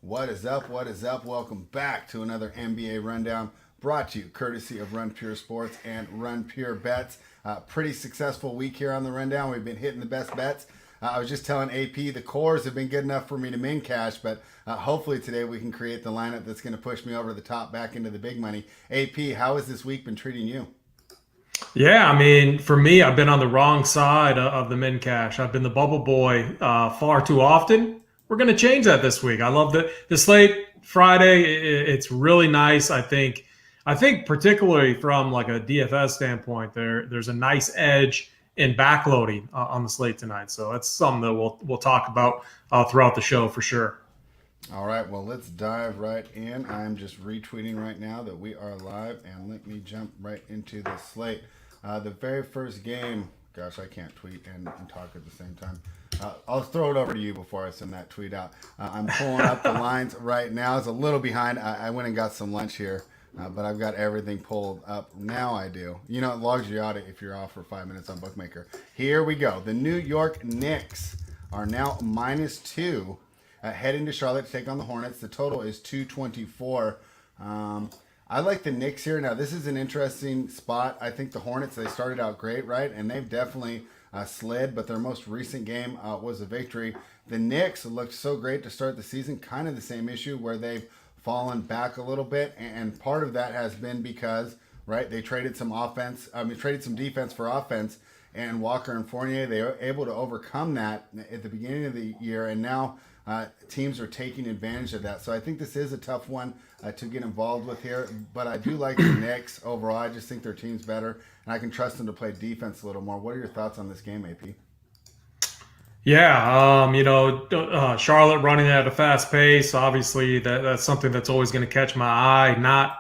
What is up? What is up? Welcome back to another NBA Rundown brought to you courtesy of Run Pure Sports and Run Pure Bets. Pretty successful week here on the Rundown. We've been hitting the best bets. I was just telling AP the cores have been good enough for me to min cash, but hopefully today we can create the lineup that's going to push me over the top back into the big money. AP, how has this week been treating you? Yeah, I mean, for me, I've been on the wrong side of the min cash. I've been the bubble boy far too often. We're going to change that this week. I love the slate Friday. It's really nice. I think particularly from like a DFS standpoint, there's a nice edge in backloading on the slate tonight. So that's something that we'll talk about throughout the show for sure. All right, well, let's dive right in. I'm just retweeting right now that we are live, and let me jump right into the slate. The very first game, gosh, I can't tweet and talk at the same time. I'll throw it over to you before I send that tweet out. I'm pulling up the lines right now. It's a little behind. I went and got some lunch here, but I've got everything pulled up. Now I do. You know, it logs you out if you're off for 5 minutes on Bookmaker. Here we go. The New York Knicks are now -2. Heading to Charlotte to take on the Hornets. The total is 224. I like the Knicks here. Now, this is an interesting spot. I think the Hornets, they started out great, right? And they've definitely slid, but their most recent game was a victory. The Knicks looked so great to start the season. Kind of the same issue where they've fallen back a little bit. And part of that has been because, right, they traded some traded some defense for offense. And Walker and Fournier, they were able to overcome that at the beginning of the year. And now teams are taking advantage of that. So I think this is a tough one to get involved with here. But I do like the Knicks overall. I just think their team's better, and I can trust them to play defense a little more. What are your thoughts on this game, AP? Yeah, Charlotte running at a fast pace. Obviously, that's something that's always going to catch my eye.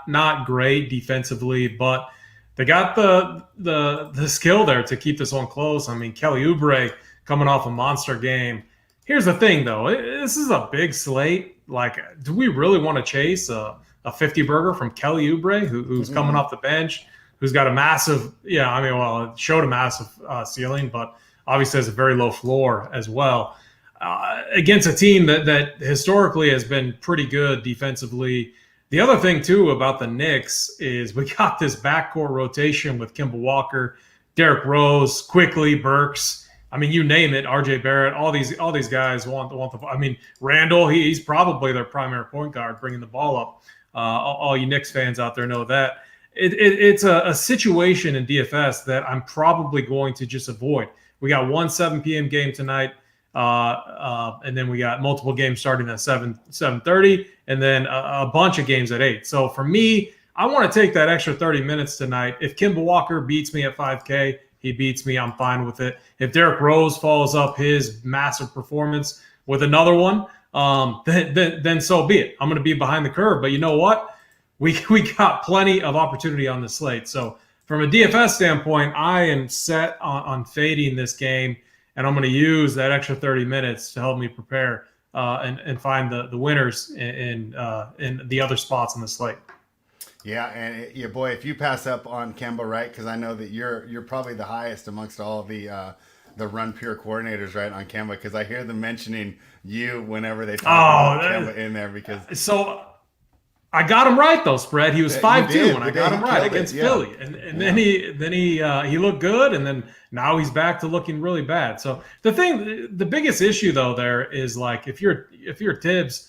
Not great defensively, but they got the skill there to keep this one close. I mean, Kelly Oubre coming off a monster game. Here's the thing, though. This is a big slate. Like, do we really want to chase a 50 burger from Kelly Oubre, who's coming off the bench, who's got a massive, it showed a massive ceiling, but obviously has a very low floor as well, against a team that historically has been pretty good defensively. The other thing, too, about the Knicks is we got this backcourt rotation with Kemba Walker, Derrick Rose, Quickly, Burks. I mean, you name it, R.J. Barrett, all these guys want the. I mean, Randall, he's probably their primary point guard, bringing the ball up. All you Knicks fans out there know that it's a situation in DFS that I'm probably going to just avoid. We got one 7 p.m. game tonight, and then we got multiple games starting at 7:30, and then a bunch of games at 8. So for me, I want to take that extra 30 minutes tonight. If Kemba Walker beats me at 5K, he beats me, I'm fine with it. If Derrick Rose follows up his massive performance with another one, then so be it. I'm going to be behind the curve. But you know what? We got plenty of opportunity on the slate. So from a DFS standpoint, I am set on fading this game, and I'm going to use that extra 30 minutes to help me prepare and find the winners in the other spots on the slate. Yeah, and yeah, boy, if you pass up on Kemba, right? Because I know that you're probably the highest amongst all the Run Pure coordinators, right, on Kemba. Because I hear them mentioning you whenever they talk about Kemba in there. Because so I got him right though, spread. He was 5-2 when I got him right against Philly, and then he looked good, and then now he's back to looking really bad. So the biggest issue though there is like if you're Tibbs.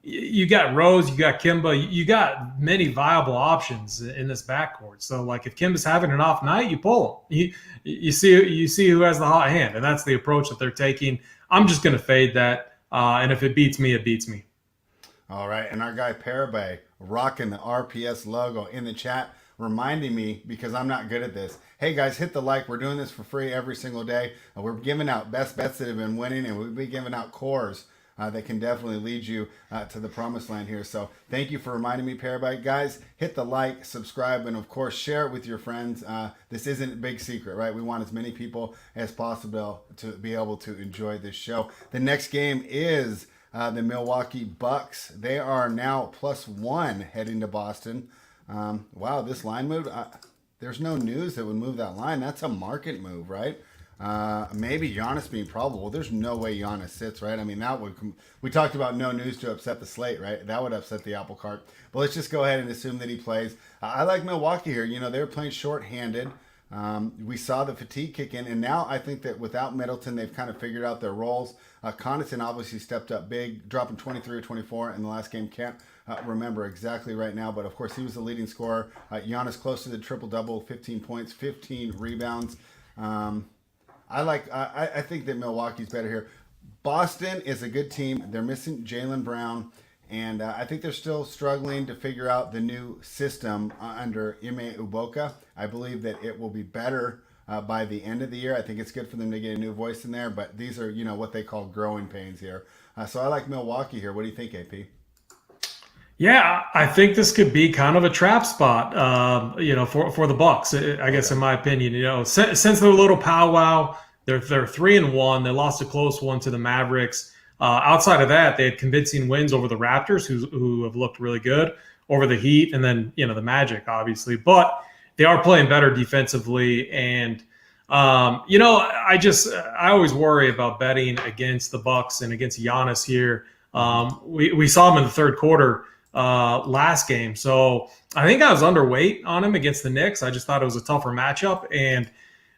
You got Rose, you got Kemba, you got many viable options in this backcourt. So, like, if Kemba's having an off night, you pull him. You see who has the hot hand, and that's the approach that they're taking. I'm just going to fade that, and if it beats me, it beats me. all right, and our guy Parabay rocking the RPS logo in the chat, reminding me because I'm not good at this. Hey guys, hit the like. We're doing this for free every single day. We're giving out best bets that have been winning, and we'll be giving out cores that can definitely lead you to the promised land here. So thank you for reminding me, Parabyte. Guys, hit the like, subscribe, and of course, share it with your friends. This isn't a big secret, right? We want as many people as possible to be able to enjoy this show. The next game is the Milwaukee Bucks. They are now +1 heading to Boston. Wow, this line move. There's no news that would move that line. That's a market move, right? Maybe Giannis being probable. Well, there's no way Giannis sits, right? I mean, that would we talked about no news to upset the slate, right? That would upset the apple cart. But let's just go ahead and assume that he plays. I like Milwaukee here. You know, they were playing shorthanded. We saw the fatigue kick in, and now I think that without Middleton, they've kind of figured out their roles. Connaughton obviously stepped up big, dropping 23 or 24 in the last game. Can't remember exactly right now, but of course he was the leading scorer. Giannis close to the triple-double, 15 points, 15 rebounds. I think that Milwaukee's better here. Boston is a good team. They're missing Jaylen Brown. And I think they're still struggling to figure out the new system under Ime Udoka. I believe that it will be better by the end of the year. I think it's good for them to get a new voice in there. But these are, what they call growing pains here. So I like Milwaukee here. What do you think, AP? Yeah, I think this could be kind of a trap spot, for the Bucks. I guess, in my opinion, since their little powwow, they're 3-1. They lost a close one to the Mavericks. Outside of that, they had convincing wins over the Raptors, who have looked really good, over the Heat, and then the Magic, obviously. But they are playing better defensively, and I always worry about betting against the Bucks and against Giannis here. We saw him in the third quarter last game, so I think I was underweight on him against the Knicks. I just thought it was a tougher matchup, and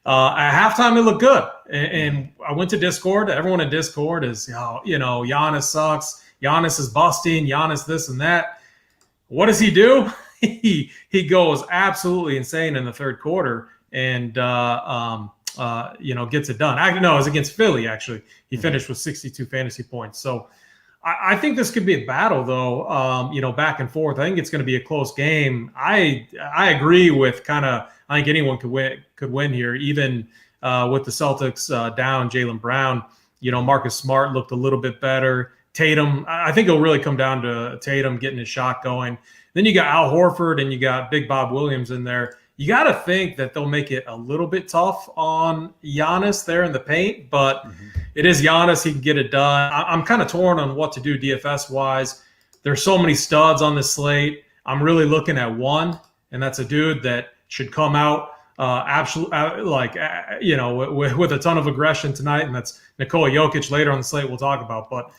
at halftime, it looked good. And I went to Discord. Everyone in Discord is, Giannis sucks. Giannis is busting. Giannis this and that. What does he do? He goes absolutely insane in the third quarter and, gets it done. Actually, no, it was against Philly, actually. He finished with 62 fantasy points. So I think this could be a battle, though, back and forth. I think it's going to be a close game. I agree with I think anyone could win here, even with the Celtics down Jaylen Brown. Marcus Smart looked a little bit better. Tatum, I think it'll really come down to Tatum getting his shot going. Then you got Al Horford and you got Big Bob Williams in there. You got to think that they'll make it a little bit tough on Giannis there in the paint, but it is Giannis. He can get it done. I'm kind of torn on what to do DFS-wise. There's so many studs on this slate. I'm really looking at one, and that's a dude that should come out with a ton of aggression tonight, and that's Nikola Jokic later on the slate we'll talk about. But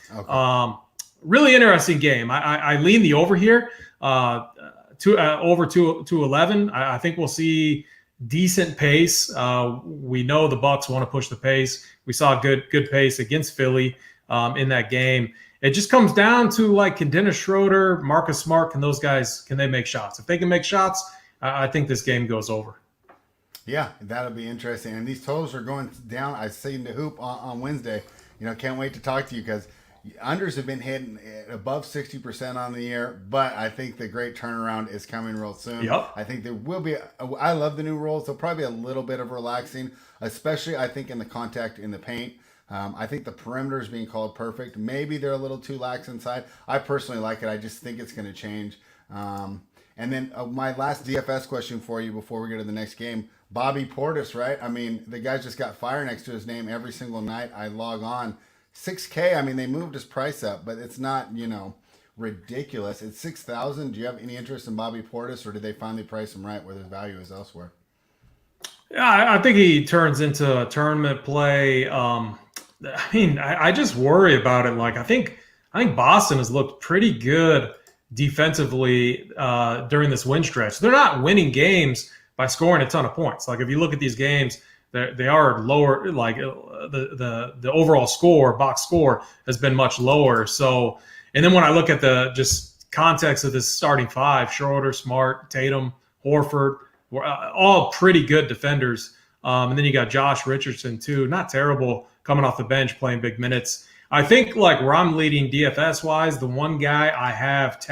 really interesting game. I lean the over here, over 211. I think we'll see decent pace. We know the Bucks want to push the pace. We saw good pace against Philly in that game. It just comes down to can Dennis Schroeder, Marcus Smart, can they make shots? If they can make shots, I think this game goes over. Yeah, that'll be interesting. And these totals are going down. I seen the hoop on Wednesday. Can't wait to talk to you because unders have been hitting above 60% on the year, but I think the great turnaround is coming real soon. Yep. I think there will be. I love the new rules. There'll probably be a little bit of relaxing, especially I think in the contact in the paint. I think the perimeter is being called perfect. Maybe they're a little too lax inside. I personally like it. I just think it's going to change. And then my last DFS question for you before we go to the next game. Bobby Portis, right? I mean, the guy's just got fire next to his name every single night I log on. $6K, I mean, they moved his price up, but it's not, ridiculous. It's $6,000. Do you have any interest in Bobby Portis, or did they finally price him right where his value is elsewhere? Yeah, I think he turns into a tournament play. I just worry about it. I think Boston has looked pretty good defensively during this win stretch. They're not winning games by scoring a ton of points. If you look at these games, they are lower. The overall score, box score, has been much lower. So, and then when I look at the just context of this starting five, Schroeder, Smart, Tatum, Horford, were all pretty good defenders. And then you got Josh Richardson too, not terrible, coming off the bench playing big minutes. I think where I'm leading DFS wise, the one guy I have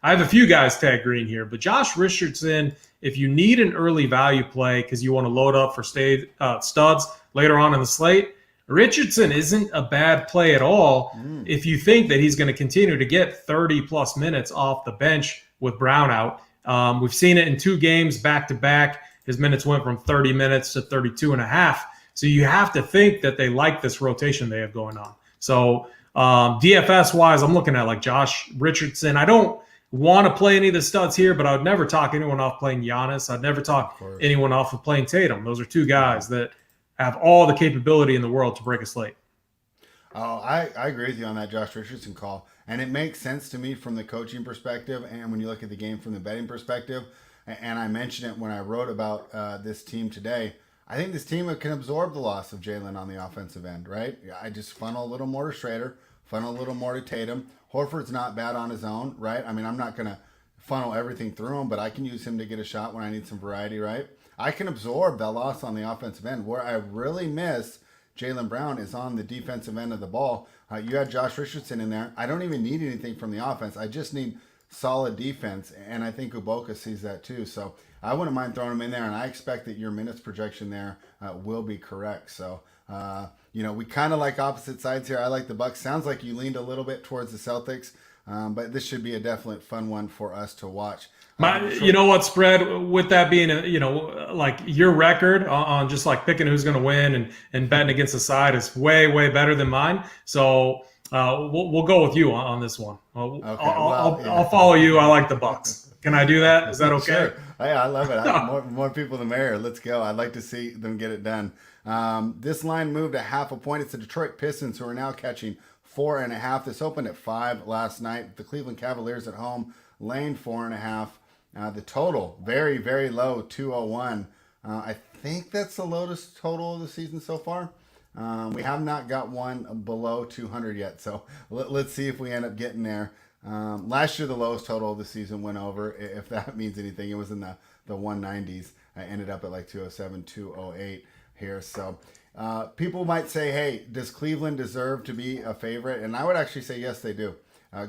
a few guys tagged green here, but Josh Richardson, if you need an early value play because you want to load up for studs later on in the slate, Richardson isn't a bad play at all if you think that he's going to continue to get 30-plus minutes off the bench with Brown out. We've seen it in 2 games back-to-back. His minutes went from 30 minutes to 32 and a half. So you have to think that they like this rotation they have going on. So DFS-wise, I'm looking at Josh Richardson. I don't want to play any of the studs here, but I would never talk anyone off playing Giannis. I'd never talk anyone off of playing Tatum. Those are 2 guys that have all the capability in the world to break a slate. Oh, I agree with you on that Josh Richardson call. And it makes sense to me from the coaching perspective and when you look at the game from the betting perspective. And I mentioned it when I wrote about this team today. I think this team can absorb the loss of Jalen on the offensive end, right? I just funnel a little more to Schrader, funnel a little more to Tatum. Horford's not bad on his own, right? I mean, I'm not going to funnel everything through him, but I can use him to get a shot when I need some variety, right? I can absorb that loss on the offensive end. Where I really miss Jaylen Brown is on the defensive end of the ball. You had Josh Richardson in there. I don't even need anything from the offense. I just need solid defense, and I think Uboka sees that too. So I wouldn't mind throwing him in there, and I expect that your minutes projection there will be correct. So, we kind of like opposite sides here. I like the Bucks. Sounds like you leaned a little bit towards the Celtics, but this should be a definite fun one for us to watch. You know what, spread, with that being, like your record on just like picking who's going to win and betting against the side is way, way better than mine. So we'll go with you on this one. I'll follow you. I like the Bucks. Can I do that? Is that okay? Sure. Yeah, I love it. More people the merrier. Let's go. I'd like to see them get it done. This line moved a half a point. It's the Detroit Pistons who are now catching 4.5. This opened at 5 last night. The Cleveland Cavaliers at home laying 4.5. The total, very, very low, 201. I think that's the lowest total of the season so far. We have not got one below 200 yet, so let's see if we end up getting there. Last year, the lowest total of the season went over, if that means anything. It was in the 190s. I ended up at like 207, 208 here. So people might say, hey, does Cleveland deserve to be a favorite? And I would actually say, yes, they do.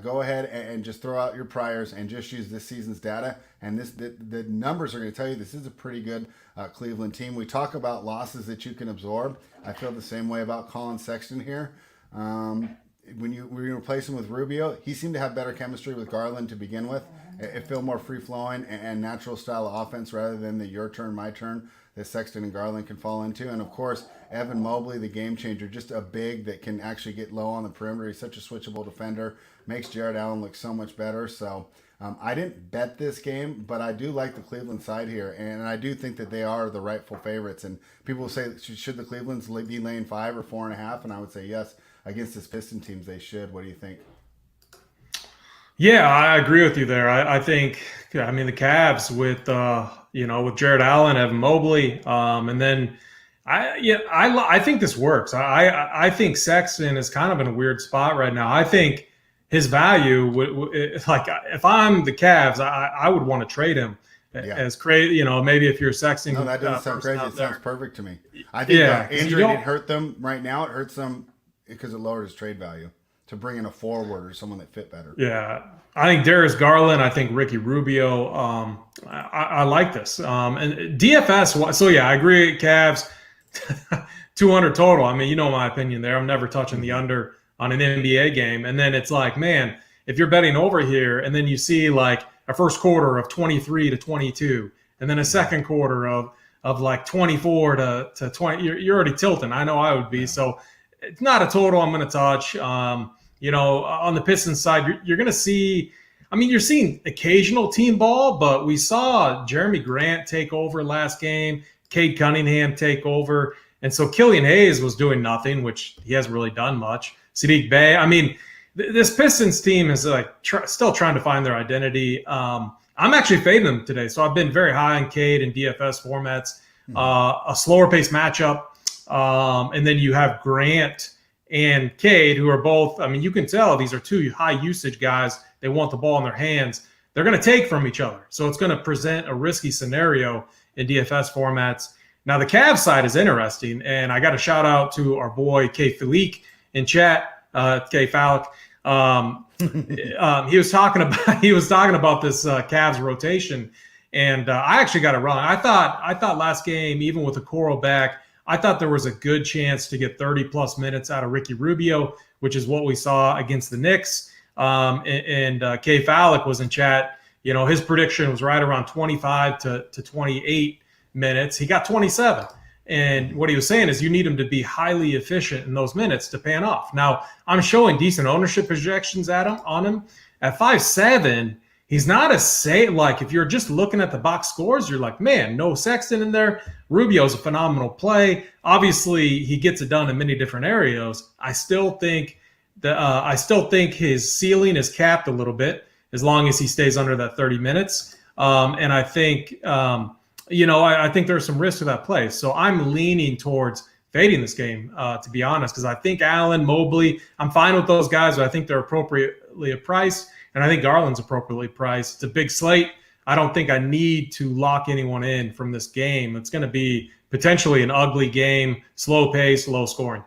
Go ahead and just throw out your priors and just use this season's data. And the numbers are going to tell you this is a pretty good Cleveland team. We talk about losses that you can absorb. I feel the same way about Colin Sexton here. When you replace him with Rubio, he seemed to have better chemistry with Garland to begin with. It felt more free-flowing and natural style of offense rather than the your turn, my turn that Sexton and Garland can fall into. And, of course, Evan Mobley, the game changer, just a big that can actually get low on the perimeter. He's such a switchable defender. Makes Jared Allen look so much better. So I didn't bet this game, but I do like the Cleveland side here. And I do think that they are the rightful favorites. And people will say, should the Clevelands be laying 5 or 4.5? And I would say yes. Against this Piston teams, they should. What do you think? Yeah, I agree with you there. I think, the Cavs with Jared Allen, Evan Mobley, and then I think this works. I think Sexton is kind of in a weird spot right now. I think his value like if I'm the Cavs, I would want to trade him. Yeah. As crazy, maybe if you're Sexton. No, that doesn't sound crazy. It sounds perfect to me. I think injury didn't hurt them right now. It hurts them because it lowered his trade value to bring in a forward or someone that fit better. Yeah. I think Darius Garland, I think Ricky Rubio. I like this. And DFS, so yeah, I agree. Cavs, 200 total. My opinion there. I'm never touching the under on an NBA game. And then it's like, man, if you're betting over here and then you see like a first quarter of 23 to 22 and then a second quarter of like 24 to 20, you're already tilting. I know I would be. So it's not a total I'm going to touch. On the Pistons side, you're going to see, you're seeing occasional team ball, but we saw Jeremy Grant take over last game, Cade Cunningham take over. And so Killian Hayes was doing nothing, which he hasn't really done much. Sadiq Bey. This Pistons team is like still trying to find their identity. I'm actually fading them today. So I've been very high on Cade and DFS formats, a slower pace matchup. And then you have Grant and Cade, who are both, you can tell these are two high usage guys. They want the ball in their hands. They're going to take from each other. So it's going to present a risky scenario in DFS formats. Now, the Cavs side is interesting, and I got a shout out to our boy K. Falik in chat, K. Falik. He was talking about this Cavs rotation, and I actually got it wrong. I thought last game, even with the Coro back, I thought there was a good chance to get 30-plus minutes out of Ricky Rubio, which is what we saw against the Knicks. And K. Falik was in chat. His prediction was right around 25 to 28 minutes. He got 27. And what he was saying is you need him to be highly efficient in those minutes to pan off. Now, I'm showing decent ownership projections on him. At 5'7", he's not like if you're just looking at the box scores, you're like, man, no Sexton in there. Rubio's a phenomenal play. Obviously, he gets it done in many different areas. I still think his ceiling is capped a little bit as long as he stays under that 30 minutes. And I think, I think there's some risk to that play. So I'm leaning towards fading this game, to be honest, because I think Allen, Mobley, I'm fine with those guys, but I think they're appropriately priced. And I think Garland's appropriately priced. It's a big slate. I don't think I need to lock anyone in from this game. It's going to be potentially an ugly game, slow pace, low scoring.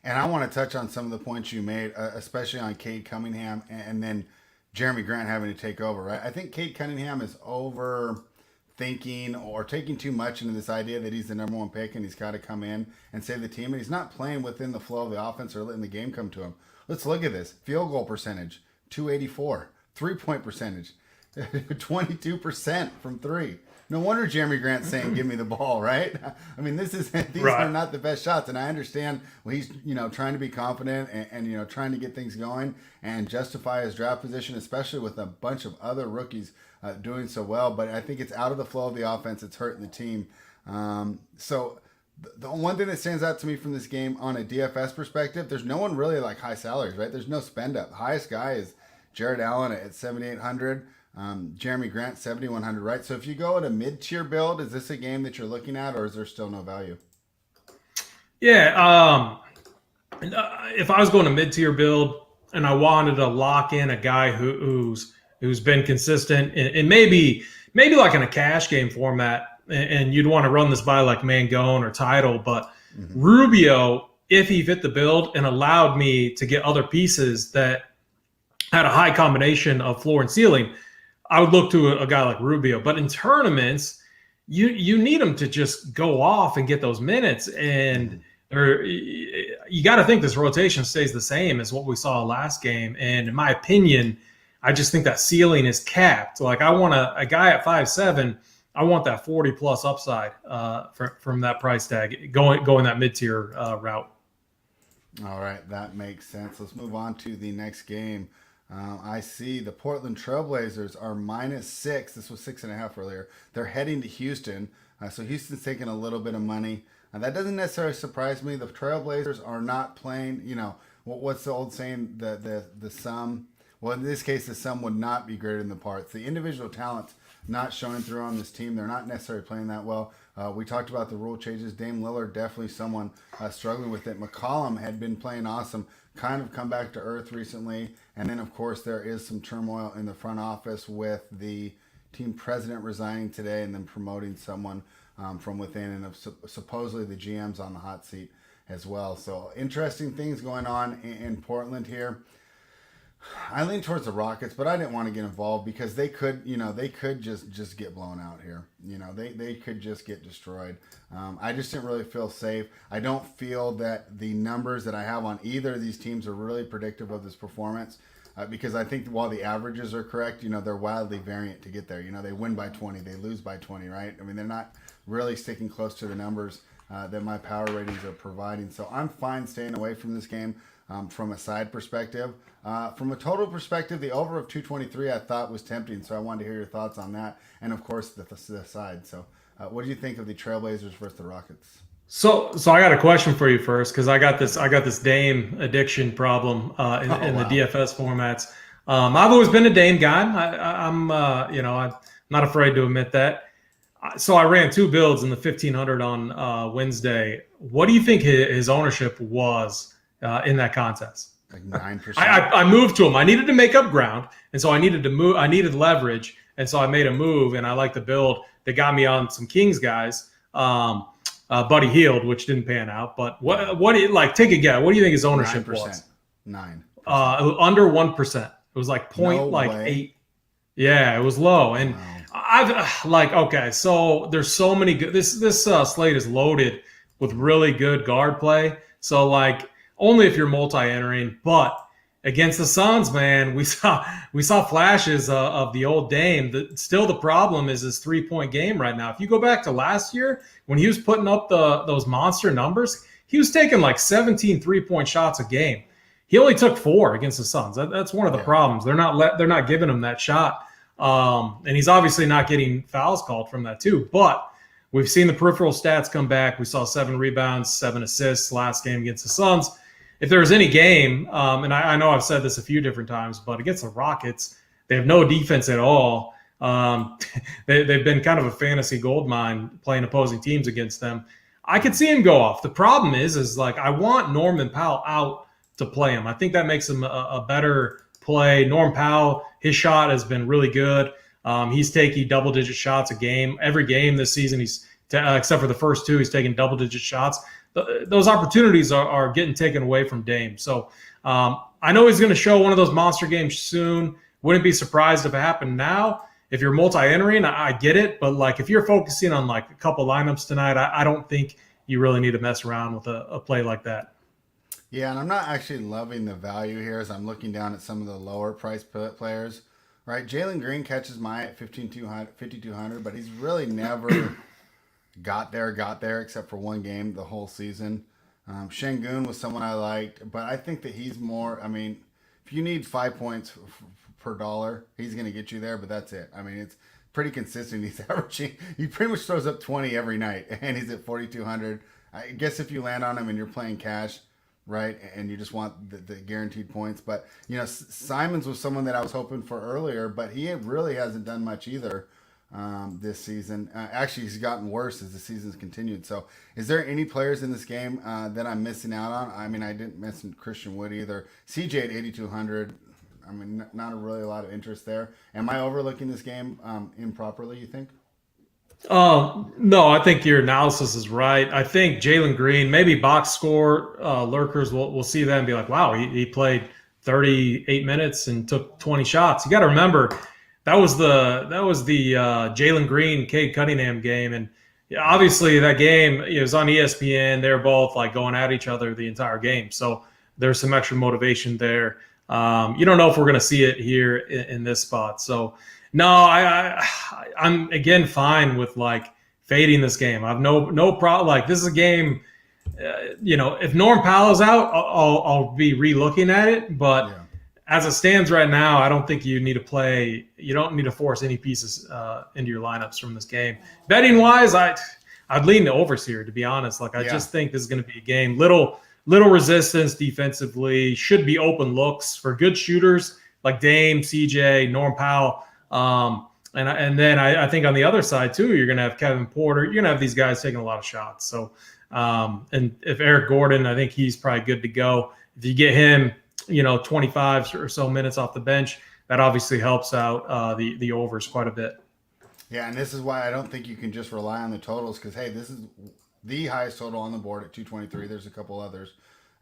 And I want to touch on some of the points you made, especially on Cade Cunningham and then Jeremy Grant having to take over, right? I think Cade Cunningham is overthinking or taking too much into this idea that he's the number one pick and he's got to come in and save the team. And he's not playing within the flow of the offense or letting the game come to him. Let's look at this. Field goal percentage, 284. 3-point percentage, 22% from three. No wonder Jeremy Grant's saying, give me the ball, right? I mean, these are not the best shots. And I understand he's, trying to be confident and trying to get things going and justify his draft position, especially with a bunch of other rookies doing so well. But I think it's out of the flow of the offense. It's hurting the team. So the one thing that stands out to me from this game on a DFS perspective, there's no one really like high salaries, right? There's no spend up. Highest guy is Jared Allen at 7,800. Jeremy Grant 7,100, right? So if you go at a mid-tier build, is this a game that you're looking at, or is there still no value? Yeah, if I was going to mid-tier build and I wanted to lock in a guy who's been consistent and maybe like in a cash game format, and you'd want to run this by like Mangone or Tidal, but Rubio, if he fit the build and allowed me to get other pieces that had a high combination of floor and ceiling, I would look to a guy like Rubio. But in tournaments, you need him to just go off and get those minutes. And you got to think this rotation stays the same as what we saw last game. And in my opinion, I just think that ceiling is capped. Like I want a guy at 5'7", I want that 40-plus upside from that price tag, going that mid-tier route. All right, that makes sense. Let's move on to the next game. I see the Portland Trailblazers are -6. This was 6.5 earlier. They're heading to Houston. So Houston's taking a little bit of money. That doesn't necessarily surprise me. The Trailblazers are not playing, what's the old saying? The sum. Well, in this case, the sum would not be greater than the parts. The individual talent's not showing through on this team. They're not necessarily playing that well. We talked about the rule changes. Dame Lillard, definitely someone struggling with it. McCollum had been playing awesome, kind of come back to earth recently. And then, of course, there is some turmoil in the front office with the team president resigning today and then promoting someone from within. And supposedly the GM's on the hot seat as well. So interesting things going on in Portland here. I lean towards the Rockets, but I didn't want to get involved because they could just get blown out here. They could just get destroyed. I just didn't really feel safe. I don't feel that the numbers that I have on either of these teams are really predictive of this performance because I think while the averages are correct, they're wildly variant to get there. They win by 20, they lose by 20, right? I mean, they're not really sticking close to the numbers that my power ratings are providing. So I'm fine staying away from this game. From a side perspective. From a total perspective, the over of 223 I thought was tempting, so I wanted to hear your thoughts on that. And, of course, the side. So what do you think of the Trailblazers versus the Rockets? So I got a question for you first because I got this Dame addiction problem in the DFS formats. I've always been a Dame guy. I'm not afraid to admit that. So I ran 2 builds in the 1,500 on Wednesday. What do you think his ownership was in that contest? Like 9%. I moved to him. I needed to make up ground, and so I needed to move. I needed leverage, and so I made a move, and I like the build that got me on some Kings guys. Buddy Hield, which didn't pan out. But what do you like? Take a guess. What do you think his ownership 9%. was? 9%. Under 1%. It was like point eight. Yeah, it was low, and okay. So there's so many good. This slate is loaded with really good guard play. So only if you're multi-entering, but against the Suns, man, we saw flashes of the old Dame. Still, the problem is his 3-point game right now. If you go back to last year when he was putting up those monster numbers, he was taking 17 3-point shots a game. He only took 4 against the Suns. That's one of the Yeah. problems. They're not giving him that shot. And he's obviously not getting fouls called from that too. But we've seen the peripheral stats come back. We saw 7 rebounds, 7 assists last game against the Suns. If there was any game, and I know I've said this a few different times, but against the Rockets, they have no defense at all. They've been kind of a fantasy goldmine playing opposing teams against them. I could see him go off. The problem is like I want Norman Powell out to play him. I think that makes him a better play. Norm Powell, his shot has been really good. He's taking double-digit shots a game. Every game this season, except for the first 2, he's taking double-digit shots. Those opportunities are getting taken away from Dame. So I know he's going to show one of those monster games soon. Wouldn't be surprised if it happened now. If you're multi-entering, I get it. But like if you're focusing on like a couple lineups tonight, I don't think you really need to mess around with a play like that. Yeah, and I'm not actually loving the value here as I'm looking down at some of the lower price players. Right, Jalen Green catches my at 5,200, but he's really never got there except for one game the whole season. Şengün was someone I liked, but I think that he's more. I mean, if you need 5 points per dollar, he's going to get you there, but that's it. I mean, it's pretty consistent. He's averaging. He pretty much throws up 20 every night, and he's at 4,200. I guess if you land on him and you're playing cash, right, and you just want the guaranteed points. But, Simons was someone that I was hoping for earlier, but he really hasn't done much either this season. Actually, he's gotten worse as the season's continued. So is there any players in this game that I'm missing out on? I mean, I didn't mention Christian Wood either. CJ at 8,200. I mean, not really a lot of interest there. Am I overlooking this game improperly, you think? No, I think your analysis is right. I think Jalen Green, maybe box score lurkers will see that and be like, wow, he played 38 minutes and took 20 shots. You got to remember that was the Jalen Green, Cade Cunningham game. And obviously that game, it was on ESPN. They're both like going at each other the entire game. So there's some extra motivation there. You don't know if we're going to see it here in this spot. So no, I'm again fine with like fading this game. I've no problem. Like this is a game, if Norm Powell's out, I'll be re-looking at it. But as it stands right now, I don't think you need to play. You don't need to force any pieces into your lineups from this game. Betting wise, I'd lean to overs here, to be honest. Like I just think this is going to be a game. Little resistance defensively, should be open looks for good shooters like Dame, CJ, Norm Powell. And then I think on the other side too, you're going to have Kevin Porter. You're going to have these guys taking a lot of shots. So, and if Eric Gordon, I think he's probably good to go. If you get him, 25 or so minutes off the bench, that obviously helps out the overs quite a bit. Yeah, and this is why I don't think you can just rely on the totals because, hey, this is the highest total on the board at 223. There's a couple others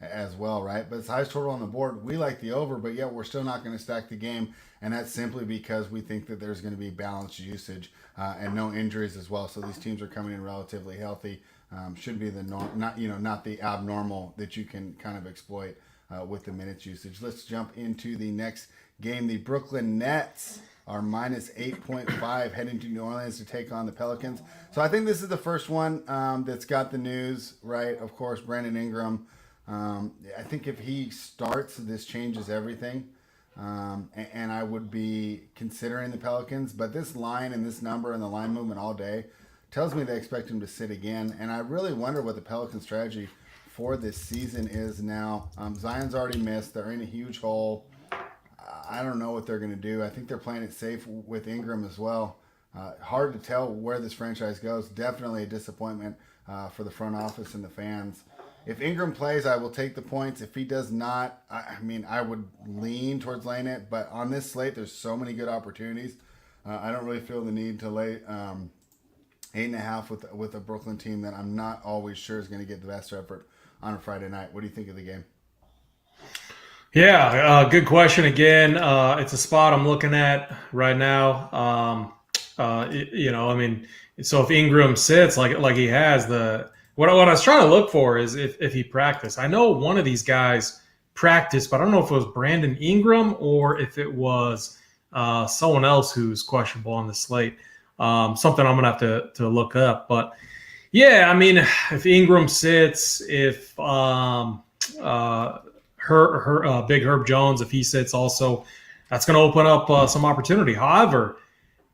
as well, right? But it's the highest total on the board. We like the over, but yet we're still not going to stack the game, and that's simply because we think that there's going to be balanced usage and no injuries as well. So these teams are coming in relatively healthy. Should be the norm, not the abnormal that you can kind of exploit with the minutes usage. Let's jump into the next game. The Brooklyn Nets are minus 8.5 heading to New Orleans to take on the Pelicans. So I think this is the first one that's got the news, right? Of course, Brandon Ingram. I think if he starts, this changes everything. And I would be considering the Pelicans. But this line and this number and the line movement all day tells me they expect him to sit again. And I really wonder what the Pelican strategy for this season is now. Zion's already missed. They're in a huge hole. I don't know what they're going to do. I think they're playing it safe with Ingram as well. Hard to tell where this franchise goes. Definitely a disappointment for the front office and the fans. If Ingram plays, I will take the points. If he does not, I would lean towards laying it. But on this slate, there's so many good opportunities. I don't really feel the need to lay 8.5 with a Brooklyn team that I'm not always sure is going to get the best effort on a Friday night. What do you think of the game? Yeah, good question again. It's a spot I'm looking at right now. So if Ingram sits like he has, what I was trying to look for is if he practiced. I know one of these guys practiced, but I don't know if it was Brandon Ingram or if it was someone else who's questionable on the slate. Something I'm gonna have to look up. But yeah, if Ingram sits, if Big Herb Jones, if he sits also, that's going to open up some opportunity. However,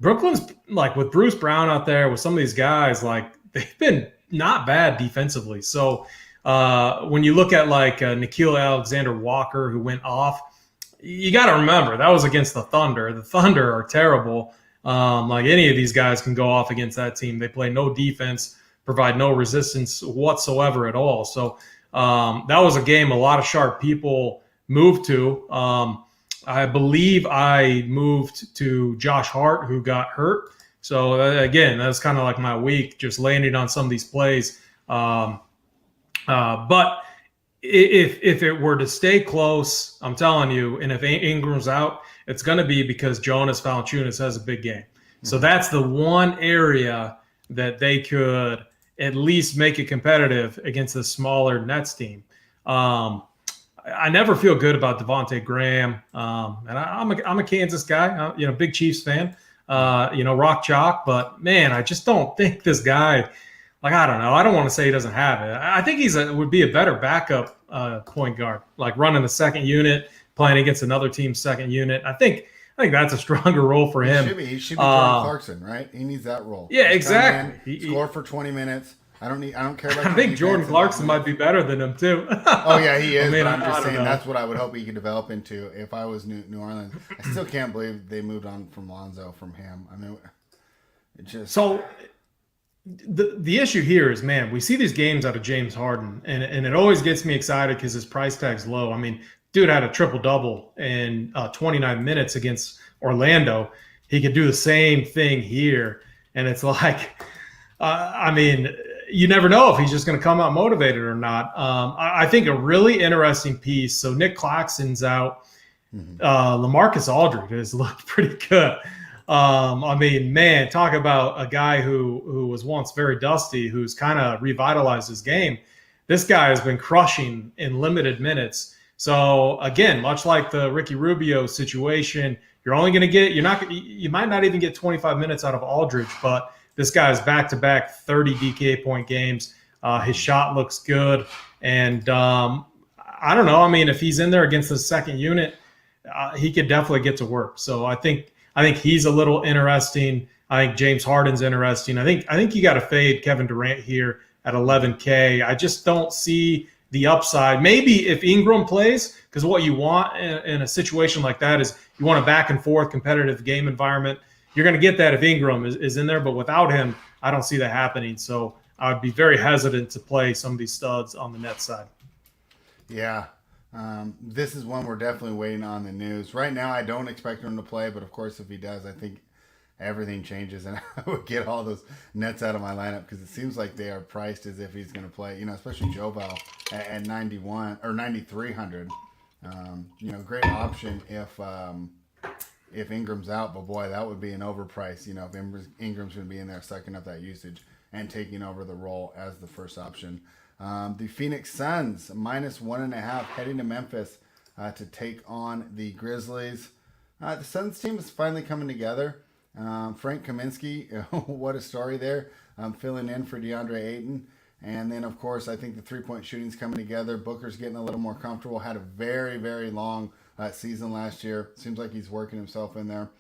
Brooklyn's like with Bruce Brown out there with some of these guys, like they've been not bad defensively. So when you look at like Nickeil Alexander-Walker, who went off, you got to remember that was against the Thunder. The Thunder are terrible. Like any of these guys can go off against that team. They play no defense, provide no resistance whatsoever at all. So that was a game a lot of sharp people moved to. I believe I moved to Josh Hart, who got hurt. So again, that's kind of like my week, just landing on some of these plays. But if it were to stay close, I'm telling you, and if Ingram's out, it's going to be because Jonas Valanciunas has a big game. Mm-hmm. So that's the one area that they could at least make it competitive against the smaller Nets team. I never feel good about Devontae Graham, and I'm a Kansas guy, big Chiefs fan, rock chalk. But man, I just don't think this guy. Like, I don't know. I don't want to say he doesn't have it. I think would be a better backup point guard, like running the second unit, playing against another team's second unit. I think that's a stronger role for him. He should be Jordan Clarkson, right? He needs that role. Yeah, exactly. Score for 20 minutes. I don't care about. I think Jordan Clarkson might be better than him too. Oh yeah, he is. But I'm just saying that's what I would hope he could develop into if I was New Orleans. I still can't believe they moved on from Lonzo from him. I mean, it just so. The issue here is, man, we see these games out of James Harden, and it always gets me excited because his price tag's low. I mean, dude had a triple-double in 29 minutes against Orlando. He could do the same thing here, and it's like, you never know if he's just going to come out motivated or not. I think a really interesting piece, so Nick Claxton's out. Mm-hmm. LaMarcus Aldridge has looked pretty good. Man, talk about a guy who was once very dusty, who's kind of revitalized his game. This guy has been crushing in limited minutes. So again, much like the Ricky Rubio situation, you might not even get 25 minutes out of Aldridge, but this guy's back-to-back 30 DK point games. His shot looks good. And I don't know. I mean, if he's in there against the second unit, he could definitely get to work. So I think he's a little interesting. I think James Harden's interesting. I think you got to fade Kevin Durant here at 11K. I just don't see the upside. Maybe if Ingram plays, because what you want in a situation like that is you want a back and forth competitive game environment. You're going to get that if Ingram is in there, but without him, I don't see that happening. So I would be very hesitant to play some of these studs on the Nets side. Yeah. This is one we're definitely waiting on the news. Right now, I don't expect him to play, but of course, if he does, I think everything changes, and I would get all those Nets out of my lineup because it seems like they are priced as if he's going to play. Especially Jovel at 91 or 9,300. Great option if Ingram's out, but boy, that would be an overprice. If Ingram's going to be in there sucking up that usage and taking over the role as the first option. The Phoenix Suns -1.5 heading to Memphis to take on the Grizzlies. The Suns team is finally coming together. Frank Kaminsky, what a story there, filling in for DeAndre Ayton. And then, of course, I think the three-point shooting's coming together. Booker's getting a little more comfortable. Had a very, very long season last year. Seems like he's working himself in there.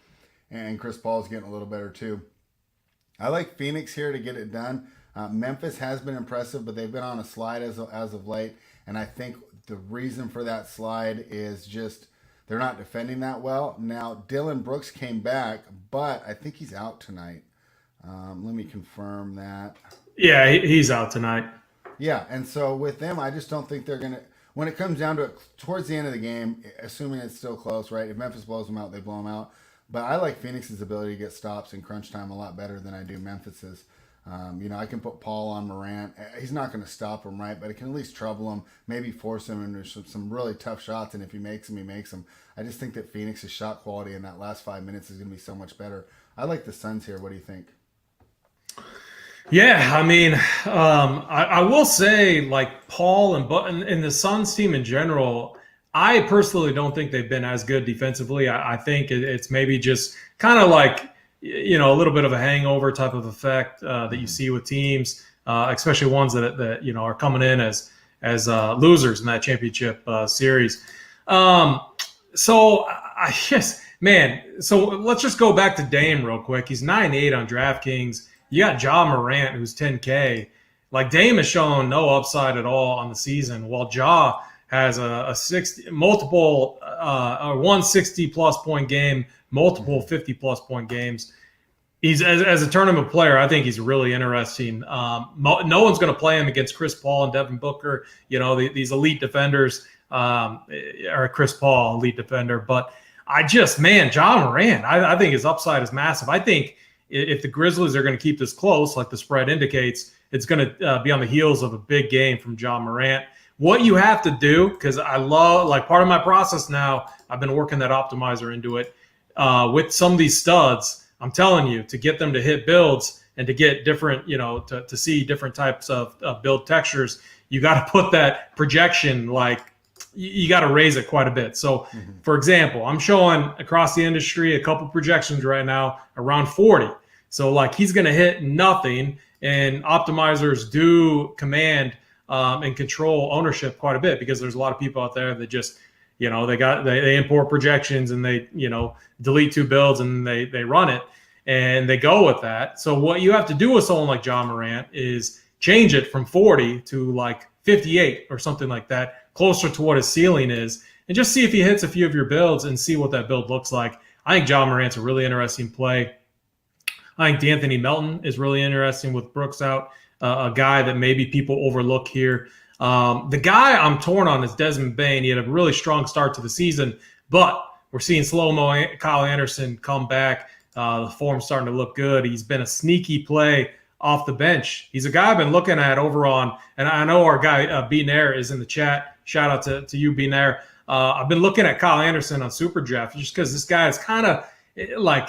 And Chris Paul's getting a little better too. I like Phoenix here to get it done. Memphis has been impressive, but they've been on a slide as of late. And I think the reason for that slide is just they're not defending that well. Now, Dylan Brooks came back, but I think he's out tonight. Let me confirm that. Yeah, he's out tonight. Yeah, and so with them, I just don't think they're going to – when it comes down to it, towards the end of the game, assuming it's still close, right? If Memphis blows them out, they blow them out. But I like Phoenix's ability to get stops in crunch time a lot better than I do Memphis's. I can put Paul on Morant. He's not going to stop him, right? But it can at least trouble him, maybe force him into some really tough shots. And if he makes them, he makes them. I just think that Phoenix's shot quality in that last 5 minutes is going to be so much better. I like the Suns here. What do you think? Yeah, I will say, like Paul and the Suns team in general, I personally don't think they've been as good defensively. I think it's maybe just kind of like, a little bit of a hangover type of effect that you see with teams, especially ones that are coming in as as losers in that championship series. So I guess, man, so let's just go back to Dame real quick. He's 9-8 on DraftKings. You got Ja Morant, who's 10K. Like, Dame has shown no upside at all on the season, while Ja has a 60, multiple, a 160-plus point game, multiple 50-plus point games. He's as a tournament player, I think he's really interesting. No one's going to play him against Chris Paul and Devin Booker, these elite defenders, or Chris Paul, elite defender. But Ja Morant, I think his upside is massive. I think if the Grizzlies are going to keep this close, like the spread indicates, it's going to be on the heels of a big game from Ja Morant. What you have to do, because I love, like, part of my process now, I've been working that optimizer into it with some of these studs. I'm telling you, to get them to hit builds and to get different, to see different types of build textures, you got to put that projection, like, you got to raise it quite a bit. So, for example, I'm showing across the industry a couple projections right now around 40. So, like, he's going to hit nothing, and optimizers do command and control ownership quite a bit, because there's a lot of people out there that just, they import projections and they, delete two builds and they run it and they go with that. So what you have to do with someone like Ja Morant is change it from 40 to like 58 or something like that, closer to what his ceiling is, and just see if he hits a few of your builds and see what that build looks like. I think Ja Morant's a really interesting play. I think D'Anthony Melton is really interesting with Brooks out, a guy that maybe people overlook here. The guy I'm torn on is Desmond Bane. He had a really strong start to the season, but we're seeing slow-mo Kyle Anderson come back. The form's starting to look good. He's been a sneaky play off the bench. He's a guy I've been looking at over on, and I know our guy B Nair is in the chat. Shout out to you, B Nair. I've been looking at Kyle Anderson on Super Draft just because this guy is kind of like,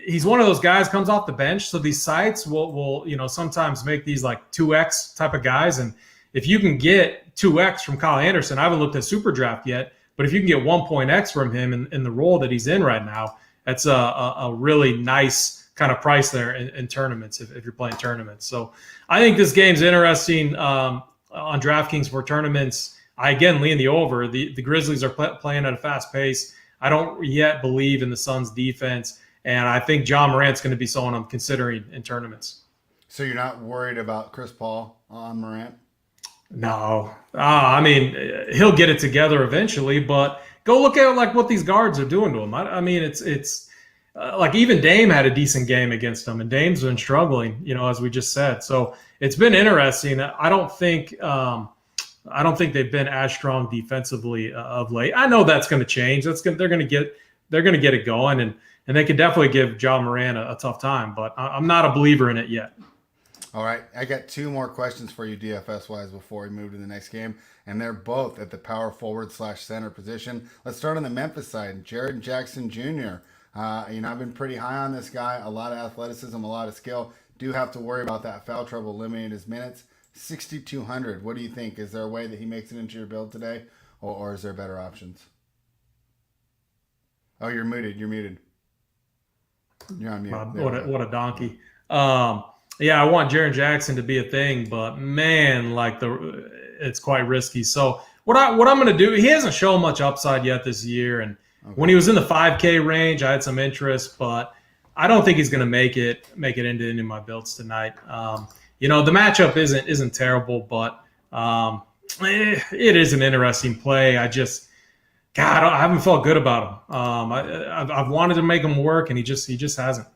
he's one of those guys comes off the bench. So these sites will sometimes make these like 2X type of guys, and if you can get 2X from Kyle Anderson, I haven't looked at Super Draft yet, but if you can get 1.X from him in the role that he's in right now, that's a really nice kind of price there in tournaments if you're playing tournaments. So I think this game's interesting on DraftKings for tournaments. I, again, lean the over. The Grizzlies are playing at a fast pace. I don't yet believe in the Suns' defense, and I think Ja Morant's going to be someone I'm considering in tournaments. So you're not worried about Chris Paul on Morant? No. I mean, he'll get it together eventually, but go look at like what these guards are doing to him. I mean, it's like even Dame had a decent game against him, and Dame's been struggling, as we just said. So it's been interesting. I don't think they've been as strong defensively of late. I know that's going to change. They're going to get it going, and they could definitely give Ja Morant a tough time, but I'm not a believer in it yet. All right, I got two more questions for you DFS-wise before we move to the next game, and they're both at the power forward/center position. Let's start on the Memphis side. Jaren Jackson Jr. I've been pretty high on this guy. A lot of athleticism, a lot of skill. Do have to worry about that foul trouble limiting his minutes. 6,200. What do you think? Is there a way that he makes it into your build today, or is there better options? Oh, you're muted. You're on mute. What a donkey. Yeah, I want Jaren Jackson to be a thing, but man, it's quite risky. So what I'm going to do, he hasn't shown much upside yet this year, and when he was in the 5K range, I had some interest, but I don't think he's going to make it into any of my builds tonight. The matchup isn't terrible, but it is an interesting play. I haven't felt good about him. I've wanted to make him work, and he just hasn't.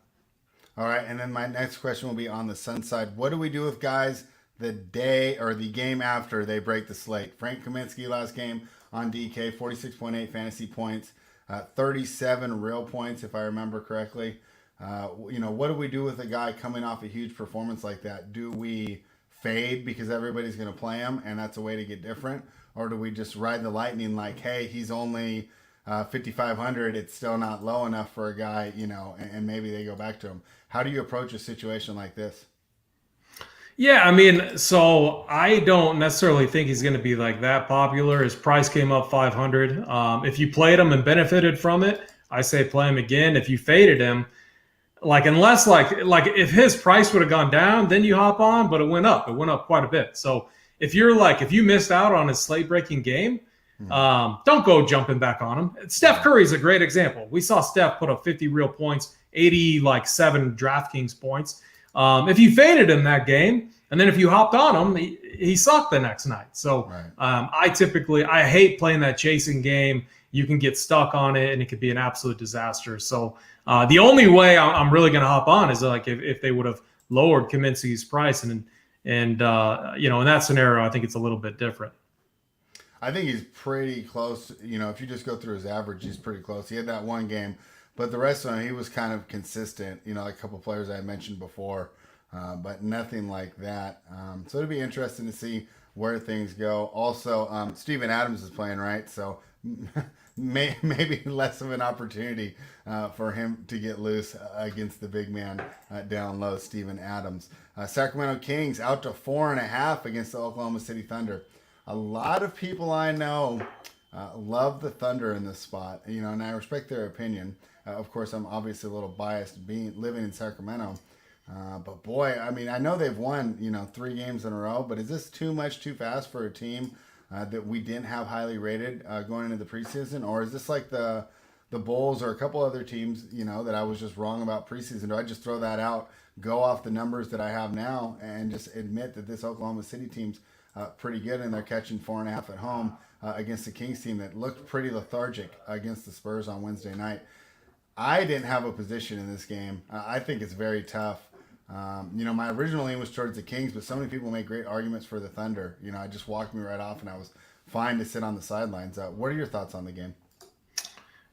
All right, and then my next question will be on the Sun side. What do we do with guys the day or the game after they break the slate? Frank Kaminsky last game on DK, 46.8 fantasy points, 37 real points, if I remember correctly. What do we do with a guy coming off a huge performance like that? Do we fade because everybody's going to play him and that's a way to get different? Or do we just ride the lightning like, hey, he's only 5,500, it's still not low enough for a guy, and maybe they go back to him? How do you approach a situation like this? Yeah, I mean, so I don't necessarily think he's going to be like that popular. His price came up 500. If you played him and benefited from it, I say play him again. If you faded him, unless if his price would have gone down, then you hop on, but it went up. It went up quite a bit. So if you missed out on his slate breaking game, don't go jumping back on him. Steph Curry is a great example. We saw Steph put up 50 real points, 87 DraftKings points. If you faded him that game, and then if you hopped on him, he sucked the next night. So I hate playing that chasing game. You can get stuck on it, and it could be an absolute disaster. So the only way I'm really going to hop on is like if they would have lowered Kaminsky's price, and in that scenario, I think it's a little bit different. I think he's pretty close. If you just go through his average, he's pretty close. He had that one game, but the rest of him, he was kind of consistent. Like a couple players I mentioned before, but nothing like that. So it'll be interesting to see where things go. Also, Steven Adams is playing, right? So maybe less of an opportunity for him to get loose against the big man down low, Steven Adams. Sacramento Kings out to 4.5 against the Oklahoma City Thunder. A lot of people I know love the Thunder in this spot, and I respect their opinion. Of course, I'm obviously a little biased living in Sacramento. But boy, I know they've won, 3 games in a row, but is this too fast for a team that we didn't have highly rated going into the preseason? Or is this like the Bulls or a couple other teams, that I was just wrong about preseason? Do I just throw that out, go off the numbers that I have now, and just admit that this Oklahoma City team's pretty good, and they're catching 4.5 at home against the Kings team that looked pretty lethargic against the Spurs on Wednesday night? I didn't have a position in this game. I think it's very tough. My original lean was towards the Kings, but so many people make great arguments for the Thunder. It just walked me right off, and I was fine to sit on the sidelines. What are your thoughts on the game?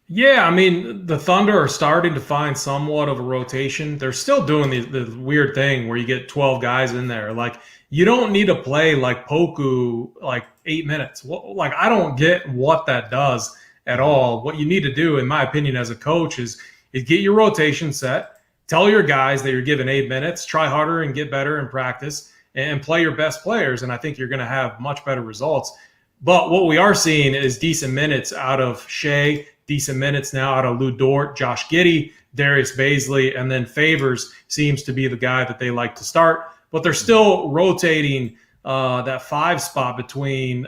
Yeah, the Thunder are starting to find somewhat of a rotation. They're still doing the weird thing where you get 12 guys in there. Like, you don't need to play like Poku like 8 minutes. I don't get what that does at all. What you need to do, in my opinion, as a coach is get your rotation set. Tell your guys that you're given 8 minutes. Try harder and get better in practice, and play your best players. And I think you're going to have much better results. But what we are seeing is decent minutes out of Shea, decent minutes now out of Lou Dort, Josh Giddey, Darius Baisley, and then Favors seems to be the guy that they like to start. But they're still rotating that 5 spot between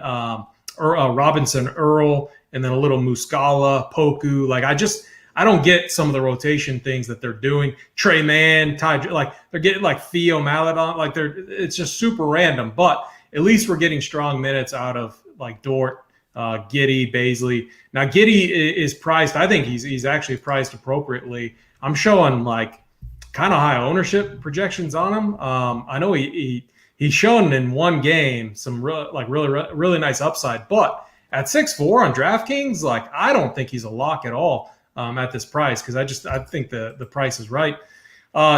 Robinson, Earl, and then a little Muscala, Poku. I don't get some of the rotation things that they're doing. Trey Mann, they're getting like Theo Maledon. It's just super random. But at least we're getting strong minutes out of like Dort, Giddey, Baisley. Now Giddey is priced. I think he's actually priced appropriately. I'm showing like kind of high ownership projections on him. I know he's shown in one game some really nice upside, but at 6'4" on DraftKings, I don't think he's a lock at all at this price, because I think the price is right.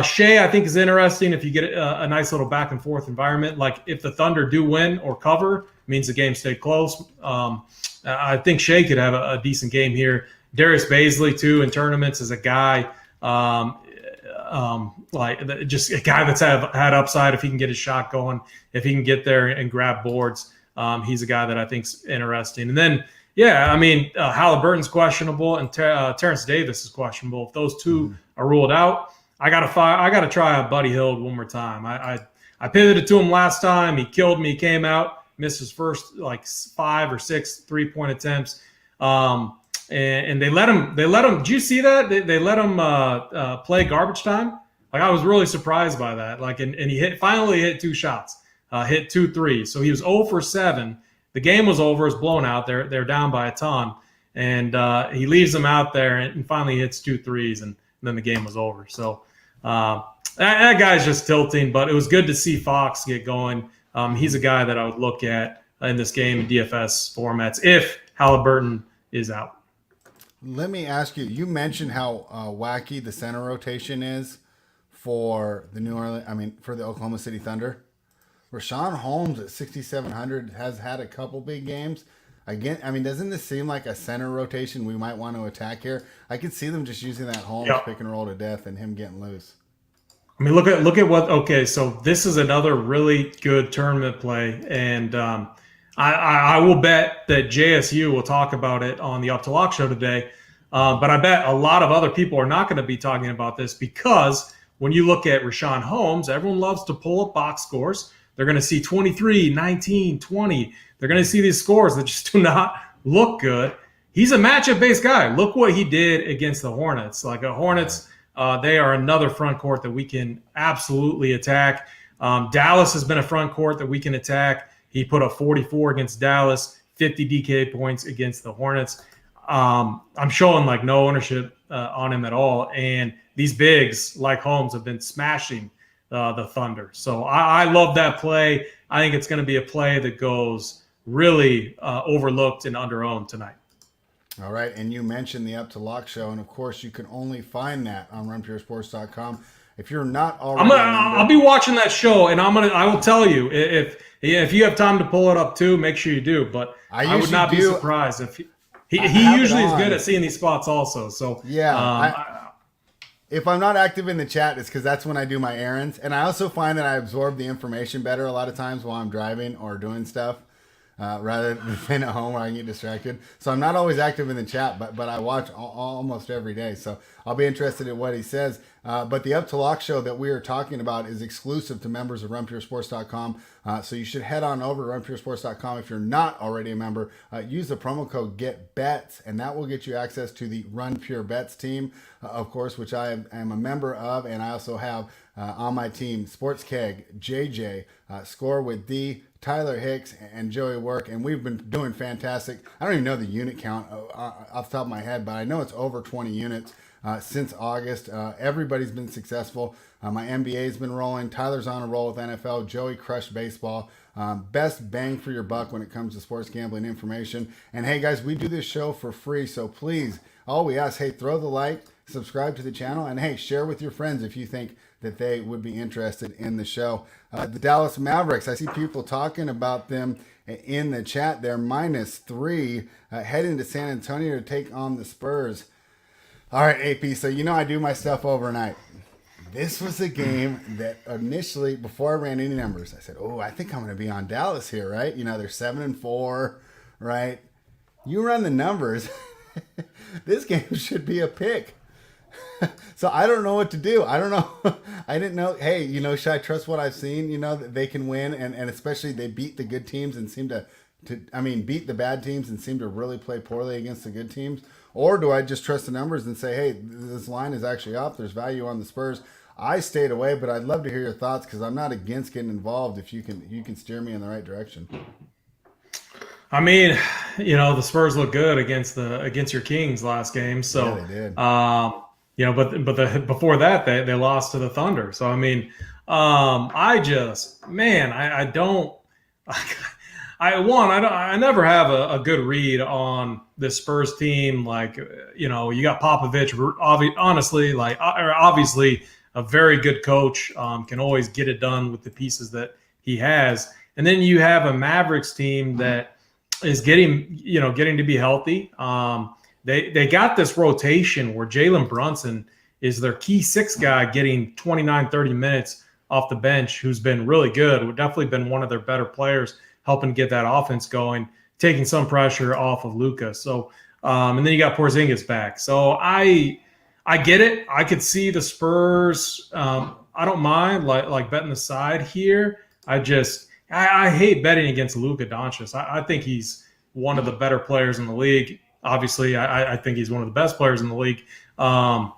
Shea, I think, is interesting if you get a nice little back and forth environment. Like if the Thunder do win or cover, means the game stayed close. I think Shea could have a decent game here. Darius Baisley too in tournaments is a guy, just a guy that's had upside if he can get his shot going, if he can get there and grab boards. He's a guy that I think's interesting. And then, Halliburton's questionable and Terrence Davis is questionable. If those two are ruled out, I gotta try a Buddy Hield one more time. I pivoted to him last time. He killed me. He came out, missed his first 5 or 6 3-point attempts. And they let him. Did you see that? They let him play garbage time. I was really surprised by that. And he finally hit 2 shots, hit 2 threes. So he was 0 for 7. The game was over. It was blown out. They're down by a ton, and he leaves them out there and finally hits 2 threes, and then the game was over. So that guy's just tilting. But it was good to see Fox get going. He's a guy that I would look at in this game in DFS formats if Halliburton is out. Let me ask you, you mentioned how wacky the center rotation is for for the Oklahoma City Thunder. Rashawn Holmes at 6,700 has had a couple big games. Again, doesn't this seem like a center rotation we might want to attack here? I could see them just using that Holmes pick and roll to death and him getting loose. Look at what. Okay, so this is another really good tournament play, and I will bet that JSU will talk about it on the Up to Lock show today. But I bet a lot of other people are not going to be talking about this, because when you look at Rashawn Holmes, everyone loves to pull up box scores. They're going to see 23, 19, 20. They're going to see these scores that just do not look good. He's a matchup-based guy. Look what he did against the Hornets. Like the Hornets, they are another front court that we can absolutely attack. Dallas has been a front court that we can attack. He put up 44 against Dallas, 50 DK points against the Hornets. I'm showing like no ownership on him at all. And these bigs like Holmes have been smashing the Thunder. So I love that play. I think it's going to be a play that goes really overlooked and under-owned tonight. All right, and you mentioned the Up to Lock show, and of course you can only find that on runpuresports.com. If you're not already, I'll be watching that show, and I will tell you if you have time to pull it up too, make sure you do. But I would not be surprised if he usually is good at seeing these spots also. So yeah, if I'm not active in the chat, it's because that's when I do my errands, and I also find that I absorb the information better a lot of times while I'm driving or doing stuff. Rather than at home where I can get distracted. So I'm not always active in the chat, but I watch almost every day. So I'll be interested in what he says. But the Up to Lock show that we are talking about is exclusive to members of runpuresports.com. So you should head on over to runpuresports.com. If you're not already a member, use the promo code GETBETS, and that will get you access to the Run Pure Bets team, of course, which I am a member of. And I also have on my team Sports Keg, JJ, Score with D, Tyler Hicks, and Joey Work, and we've been doing fantastic. I don't even know the unit count off the top of my head, but I know it's over 20 units since August. Everybody's been successful. My NBA's been rolling. Tyler's on a roll with NFL. Joey crushed baseball. Best bang for your buck when it comes to sports gambling information. And hey, guys, we do this show for free, so please, all we ask, hey, throw the like, subscribe to the channel, and hey, share with your friends if you think that they would be interested in the show. The Dallas Mavericks, I see people talking about them in the chat. They're -3 heading to San Antonio to take on the Spurs. All right, AP, so you know I do my stuff overnight. This was a game that initially, before I ran any numbers, I said, I think I'm going to be on Dallas here, right? You know, they're 7-4, right? You run the numbers. This game should be a pick. So I don't know what to do. I don't know. I didn't know. Hey, you know, should I trust what I've seen? You know, that they can win, and especially they beat the good teams and seem to beat the bad teams and seem to really play poorly against the good teams. Or do I just trust the numbers and say, hey, this line is actually up. There's value on the Spurs. I stayed away, but I'd love to hear your thoughts because I'm not against getting involved if you can steer me in the right direction. I mean, you know, the Spurs look good against your Kings last game. So yeah, they did. Before that, they lost to the Thunder. So, I mean, I never have a good read on this Spurs team. Like, you know, you got Popovich, obviously a very good coach, can always get it done with the pieces that he has. And then you have a Mavericks team that is getting to be healthy. They got this rotation where Jalen Brunson is their key sixth guy getting 29, 30 minutes off the bench, who's been really good. Would definitely been one of their better players, helping get that offense going, taking some pressure off of Luka. So, and then you got Porzingis back. So I get it. I could see the Spurs. I don't mind like betting the side here. I hate betting against Luka Doncic. I think he's one of the better players in the league. Obviously, I think he's one of the best players in the league. I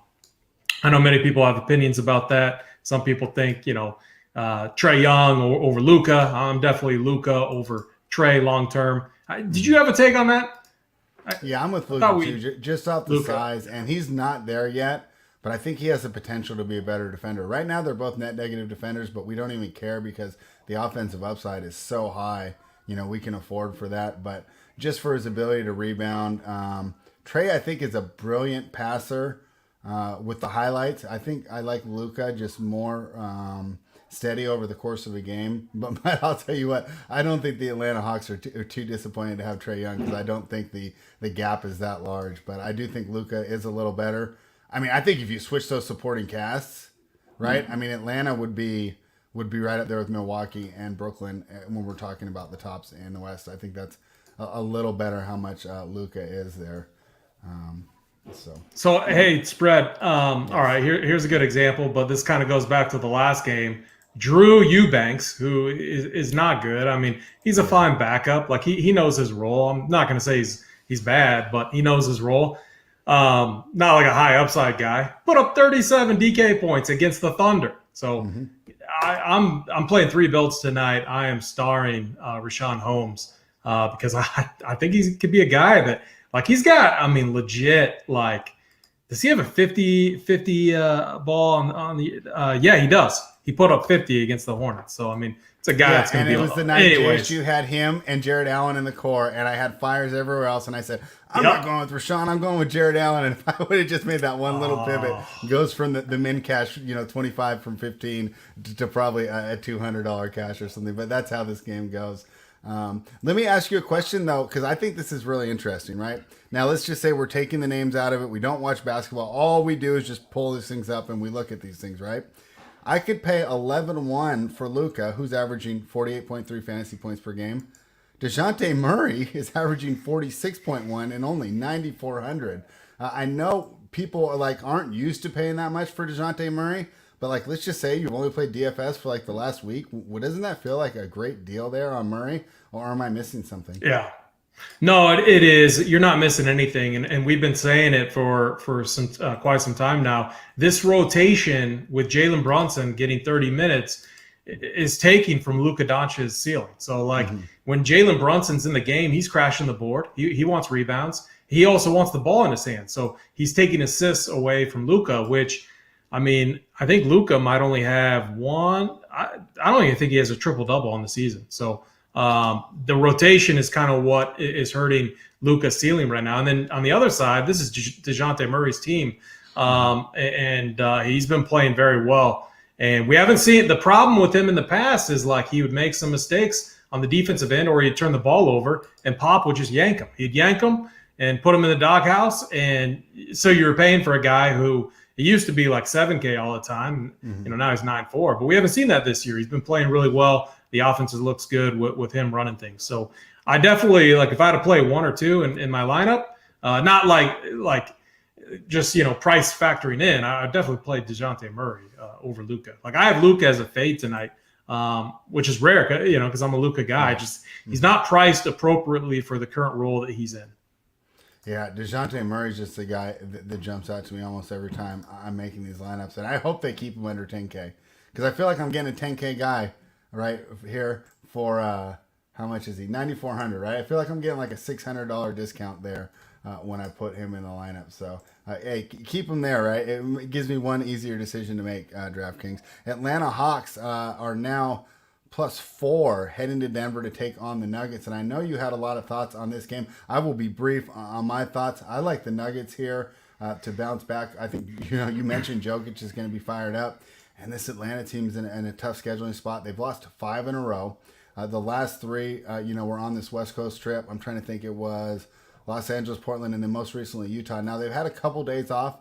know many people have opinions about that. Some people think, Trae Young over Luka. I'm definitely Luka over Trae long term. Did you have a take on that? Yeah, I'm with Luka too, just off the size, and he's not there yet. But I think he has the potential to be a better defender. Right now, they're both net negative defenders, but we don't even care because the offensive upside is so high. We can afford for that. But just for his ability to rebound, Trae, I think, is a brilliant passer with the highlights. I think I like Luka just more steady over the course of a game. But I'll tell you what, I don't think the Atlanta Hawks are too disappointed to have Trae Young because I don't think the gap is that large. But I do think Luka is a little better. I mean, I think if you switch those supporting casts, right? Mm-hmm. I mean, Atlanta would be right up there with Milwaukee and Brooklyn when we're talking about the tops in the West. I think that's a little better how much Luka is there. So hey, spread. All right, here's a good example, but this kind of goes back to the last game. Drew Eubanks, who is not good. I mean, he's a fine backup. Like he knows his role. I'm not going to say he's bad, but he knows his role. Not like a high upside guy. Put up 37 DK points against the Thunder. So I'm playing 3 builds tonight. I am starring Richaun Holmes because I think he could be a guy that like he's got. I mean, legit like. Does he have a 50 ball on the? Yeah, he does. He put up 50 against the Hornets. So I mean, it's a guy that's going to be. And it was the night Jace, you had him and Jared Allen in the core, and I had fires everywhere else. And I said, I'm not going with Richaun. I'm going with Jared Allen. And if I would have just made that one little pivot, goes from the min cash, 25 from 15 to probably a $200 cash or something. But that's how this game goes. Let me ask you a question though, because I think this is really interesting, right? Now let's just say we're taking the names out of it. We don't watch basketball. All we do is just pull these things up and we look at these things, right? I could pay 11-1 for Luka, who's averaging 48.3 fantasy points per game. DeJounte Murray is averaging 46.1 and only 9,400. I know people aren't used to paying that much for DeJounte Murray, but let's just say you've only played DFS for the last week. Doesn't that feel like a great deal there on Murray, or am I missing something? Yeah. No, it is. You're not missing anything, and we've been saying it for some quite some time now. This rotation with Jalen Brunson getting 30 minutes is taking from Luka Doncic's ceiling. So when Jalen Brunson's in the game, he's crashing the board. He wants rebounds. He also wants the ball in his hand. So he's taking assists away from Luka, which, I mean, I think Luka might only have one. I don't even think he has a triple-double on the season. So the rotation is kind of what is hurting Luka's ceiling right now. And then on the other side, this is DeJounte Murray's team, and he's been playing very well. And we haven't seen – the problem with him in the past is he would make some mistakes on the defensive end, or he'd turn the ball over and Pop would just yank him. He'd yank him and put him in the doghouse. And so you were paying for a guy who – it used to be 7K all the time. Now he's 9.4. But we haven't seen that this year. He's been playing really well. The offense looks good with him running things. So I definitely, if I had to play one or two in my lineup, not just, price factoring in, I definitely play DeJounte Murray over Luka. I have Luka as a fade tonight, which is rare, because I'm a Luka guy. Just he's not priced appropriately for the current role that he's in. Yeah, DeJounte Murray's just the guy that jumps out to me almost every time I'm making these lineups. And I hope they keep him under 10K. Because I feel like I'm getting a 10K guy right here for, how much is he? 9,400, right? I feel like I'm getting a $600 discount there when I put him in the lineup. So, hey, keep him there, right? It gives me one easier decision to make, DraftKings. Atlanta Hawks are now +4 heading to Denver to take on the Nuggets. And I know you had a lot of thoughts on this game. I will be brief on my thoughts. I like the Nuggets here to bounce back. I think, you mentioned Jokic is going to be fired up. And this Atlanta team is in a tough scheduling spot. They've lost 5 in a row. The last 3, were on this West Coast trip. I'm trying to think it was Los Angeles, Portland, and then most recently Utah. Now, they've had a couple days off,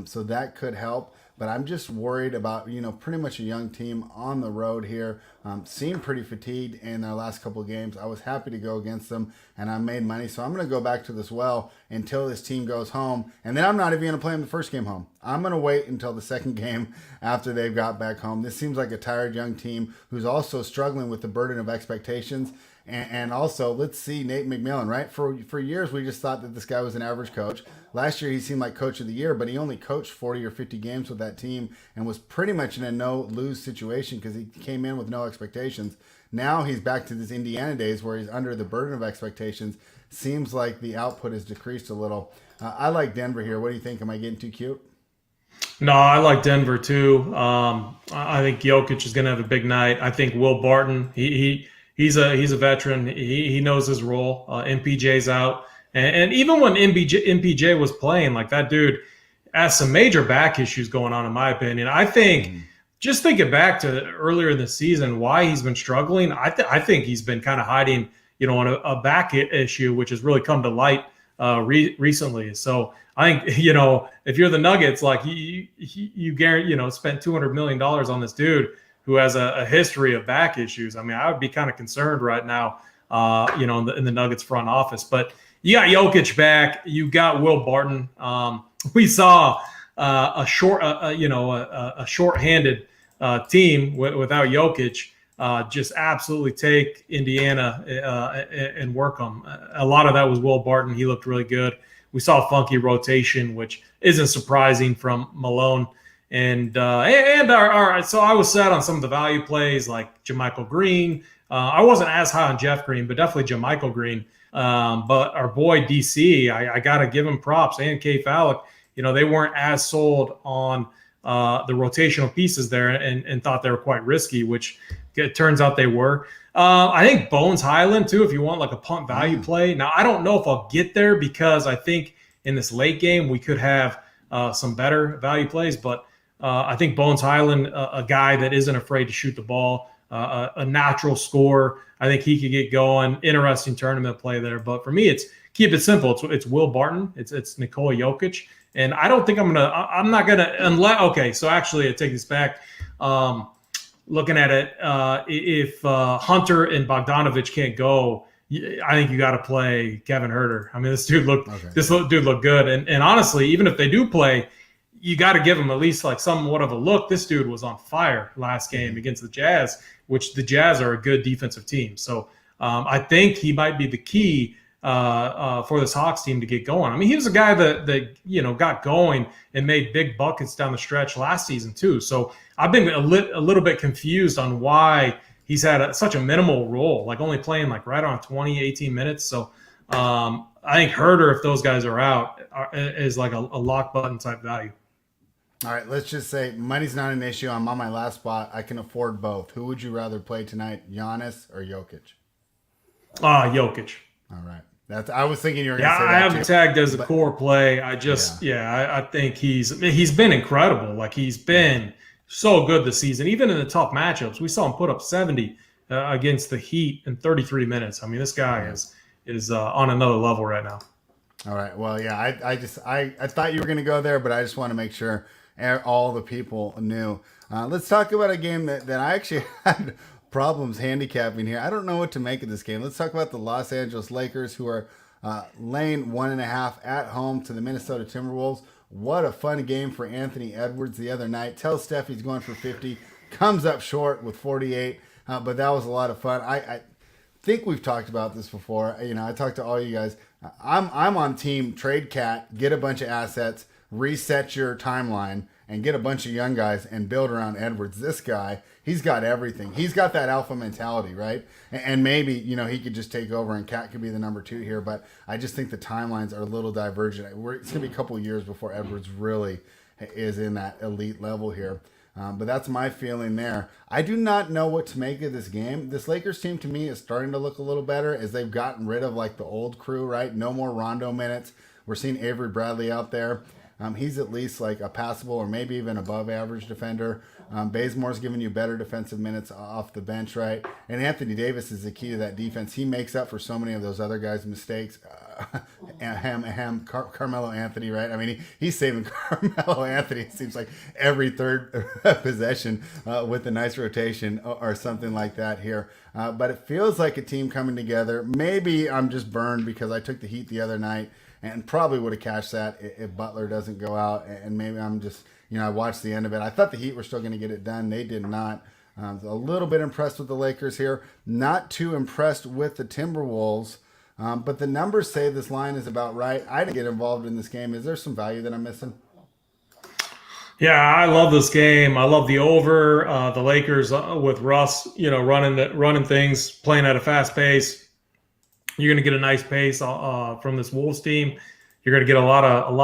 so that could help. But I'm just worried about, pretty much a young team on the road here. Seemed pretty fatigued in their last couple of games. I was happy to go against them, and I made money. So I'm going to go back to this well until this team goes home. And then I'm not even going to play them the first game home. I'm going to wait until the second game after they've got back home. This seems like a tired young team who's also struggling with the burden of expectations. And also, let's see Nate McMillan, right? For years, we just thought that this guy was an average coach. Last year, he seemed like coach of the year, but he only coached 40 or 50 games with that team and was pretty much in a no-lose situation because he came in with no expectations. Now he's back to his Indiana days where he's under the burden of expectations. Seems like the output has decreased a little. I like Denver here. What do you think? Am I getting too cute? No, I like Denver too. I think Jokic is going to have a big night. I think Will Barton, he's a veteran. He knows his role. MPJ's out. And even when MPJ was playing, that dude has some major back issues going on, in my opinion. I think, just thinking back to earlier in the season, why he's been struggling, I think he's been kind of hiding, on a back issue, which has really come to light recently. So I think, if you're the Nuggets, you guarantee, spent $200 million on this dude who has a history of back issues. I mean, I would be kind of concerned right now, in the Nuggets front office. But you got Jokic back. You got Will Barton. We saw a short-handed team without Jokic just absolutely take Indiana and work them. A lot of that was Will Barton. He looked really good. We saw a funky rotation, which isn't surprising from Malone. And so I was set on some of the value plays like JaMychal Green. I wasn't as high on Jeff Green, but definitely JaMychal Green. But our boy DC, I got to give him props, and K. Fallick. They weren't as sold on the rotational pieces there and thought they were quite risky, which it turns out they were. I think Bones Highland, too, if you want like a punt value play. Now, I don't know if I'll get there because I think in this late game we could have some better value plays, but I think Bones Highland, a guy that isn't afraid to shoot the ball, a natural scorer. I think he could get going. Interesting tournament play there. But for me, it's keep it simple. It's Will Barton. It's Nikola Jokic. And I don't think I'm not going to, unless, okay, so actually I take this back. Looking at it, if Hunter and Bogdanovich can't go, I think you got to play Kevin Huerter. I mean, this dude looked good. And honestly, even if they do play, you got to give him at least like somewhat of a look. This dude was on fire last game against the Jazz, which the Jazz are a good defensive team. So I think he might be the key for this Hawks team to get going. I mean, he was a guy that got going and made big buckets down the stretch last season too. So I've been a little bit confused on why he's had such a minimal role, like only playing like right on 20, 18 minutes. So I think Huerter, if those guys are out, is like a lock button type value. All right, let's just say money's not an issue. I'm on my last spot. I can afford both. Who would you rather play tonight, Giannis or Jokic? Jokic. All right. I was thinking you were going to say that. I have him tagged as a core play. I think he's been incredible. Like he's been so good this season. Even in the tough matchups, we saw him put up 70 against the Heat in 33 minutes. I mean, this guy is on another level right now. All right. Well, yeah, I thought you were going to go there, but I just want to make sure all the people knew. Let's talk about a game that I actually had problems handicapping here. I don't know what to make of this game. Let's talk about the Los Angeles Lakers, who are laying 1.5 at home to the Minnesota Timberwolves. What a fun game for Anthony Edwards the other night. Tell Steph he's going for 50. Comes up short with 48, but that was a lot of fun. I think we've talked about this before. I talked to all you guys. I'm on team trade Cat, get a bunch of assets, reset your timeline, and get a bunch of young guys and build around Edwards. This guy, he's got everything. He's got that alpha mentality, right? And maybe, he could just take over and Cat could be the number 2 here, but I just think the timelines are a little divergent. It's going to be a couple years before Edwards really is in that elite level here. But that's my feeling there. I do not know what to make of this game. This Lakers team to me is starting to look a little better as they've gotten rid of like the old crew, right? No more Rondo minutes. We're seeing Avery Bradley out there. He's at least like a passable or maybe even above average defender. Bazemore's giving you better defensive minutes off the bench, right? And Anthony Davis is the key to that defense. He makes up for so many of those other guys' mistakes. Carmelo Anthony, right? I mean, he's saving Carmelo Anthony, it seems like, every third possession with a nice rotation or something like that here. But it feels like a team coming together. Maybe I'm just burned because I took the Heat the other night and probably would have cashed that if Butler doesn't go out. And maybe I'm just, I watched the end of it. I thought the Heat were still going to get it done. They did not. A little bit impressed with the Lakers here. Not too impressed with the Timberwolves. But the numbers say this line is about right. I didn't get involved in this game. Is there some value that I'm missing? Yeah, I love this game. I love the over. The Lakers with Russ, running things, playing at a fast pace. You're going to get a nice pace from this Wolves team. You're going to get a lot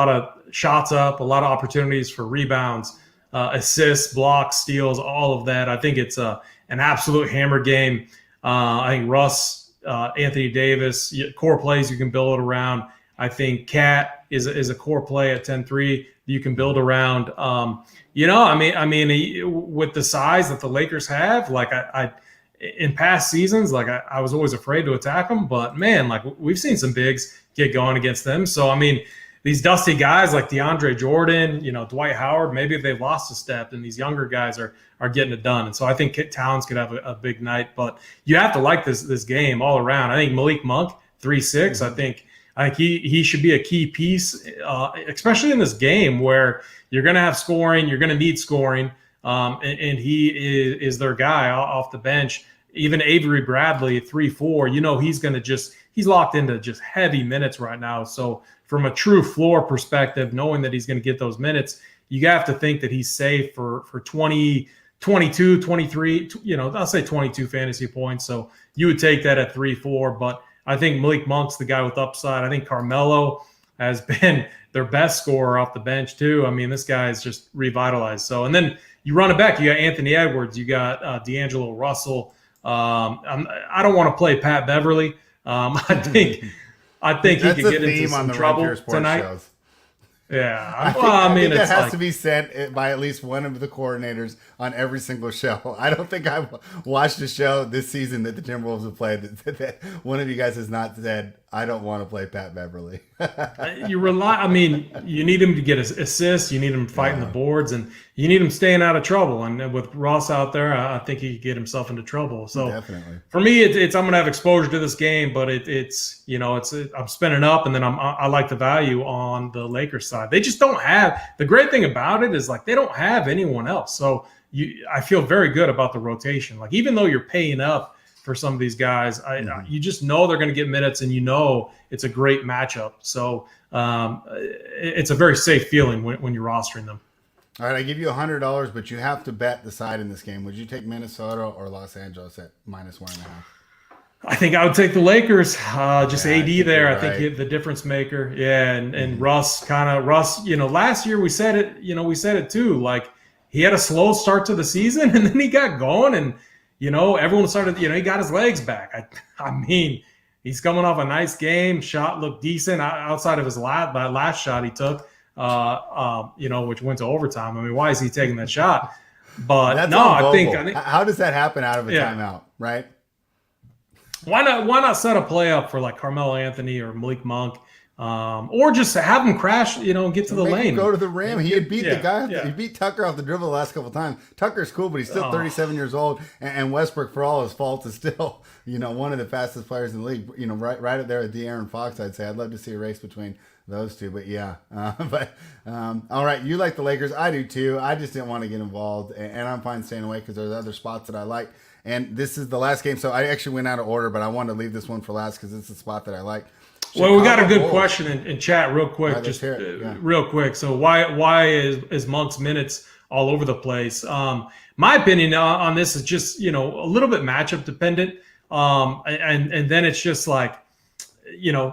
of shots up, a lot of opportunities for rebounds, assists, blocks, steals, all of that. I think it's an absolute hammer game. I think Russ, Anthony Davis, core plays you can build around. I think Cat is a core play at 10-3 you can build around. I mean, with the size that the Lakers have, like I in past seasons, like I was always afraid to attack them, but man, like we've seen some bigs get going against them. So I mean, these dusty guys like DeAndre Jordan, Dwight Howard, maybe if they've lost a step, and these younger guys are getting it done. And so I think Kit Towns could have a big night, but you have to like this game all around. I think Malik Monk 3-6. I think he should be a key piece, especially in this game where you're going to have scoring, you're going to need scoring. and he is their guy off the bench. Even Avery Bradley at 3-4, he's locked into just heavy minutes right now. So from a true floor perspective, knowing that he's going to get those minutes, you have to think that he's safe for 20, 22, 23, I'll say 22 fantasy points. So you would take that at 3-4. But I think Malik Monk's the guy with upside. I think Carmelo has been their best scorer off the bench too. I mean, this guy is just revitalized. So, and then you run it back. You got Anthony Edwards. You got D'Angelo Russell. I don't want to play Pat Beverly. I think he could get into some trouble tonight. Shows. Yeah, I think that has to be said by at least one of the coordinators on every single show. I don't think I've watched a show this season that the Timberwolves have played that one of you guys has not said, I don't want to play Pat Beverly. You need him to get assists. You need him fighting the boards, and you need him staying out of trouble. And with Ross out there, I think he could get himself into trouble. So definitely, for me, it's I'm going to have exposure to this game, but I'm spinning up, and then I like the value on the Lakers side. They just don't have the great thing about it is like they don't have anyone else. So I feel very good about the rotation. Like even though you're paying up for some of these guys, you just know they're going to get minutes, and it's a great matchup. So it's a very safe feeling when you're rostering them. All right, I give you $100, but you have to bet the side in this game. Would you take Minnesota or Los Angeles at -1.5? I think I would take the Lakers. AD there. I think the difference maker. Yeah, and Russ. Last year we said it too. Like he had a slow start to the season, and then he got going, and everyone started. He got his legs back. I mean, he's coming off a nice game. Shot looked decent outside of his last shot he took. Which went to overtime. I mean, why is he taking that shot? But I think how does that happen out of a timeout, right? Why not set a play up for like Carmelo Anthony or Malik Monk, or just have him crash, and get to the lane. Go to the rim. He had beat the guy. Yeah. He beat Tucker off the dribble the last couple of times. Tucker's cool, but he's still 37 years old. And Westbrook, for all his faults, is still one of the fastest players in the league. Right up there with De'Aaron Fox. I'd say I'd love to see a race between those two. But yeah, all right. You like the Lakers? I do too. I just didn't want to get involved, and I'm fine staying away because there's other spots that I like. And this is the last game, so I actually went out of order, but I wanted to leave this one for last because it's a spot that I like. Well, we got a good question in chat real quick, real quick. So why is Monk's minutes all over the place? My opinion on this is just a little bit matchup dependent, and then it's just like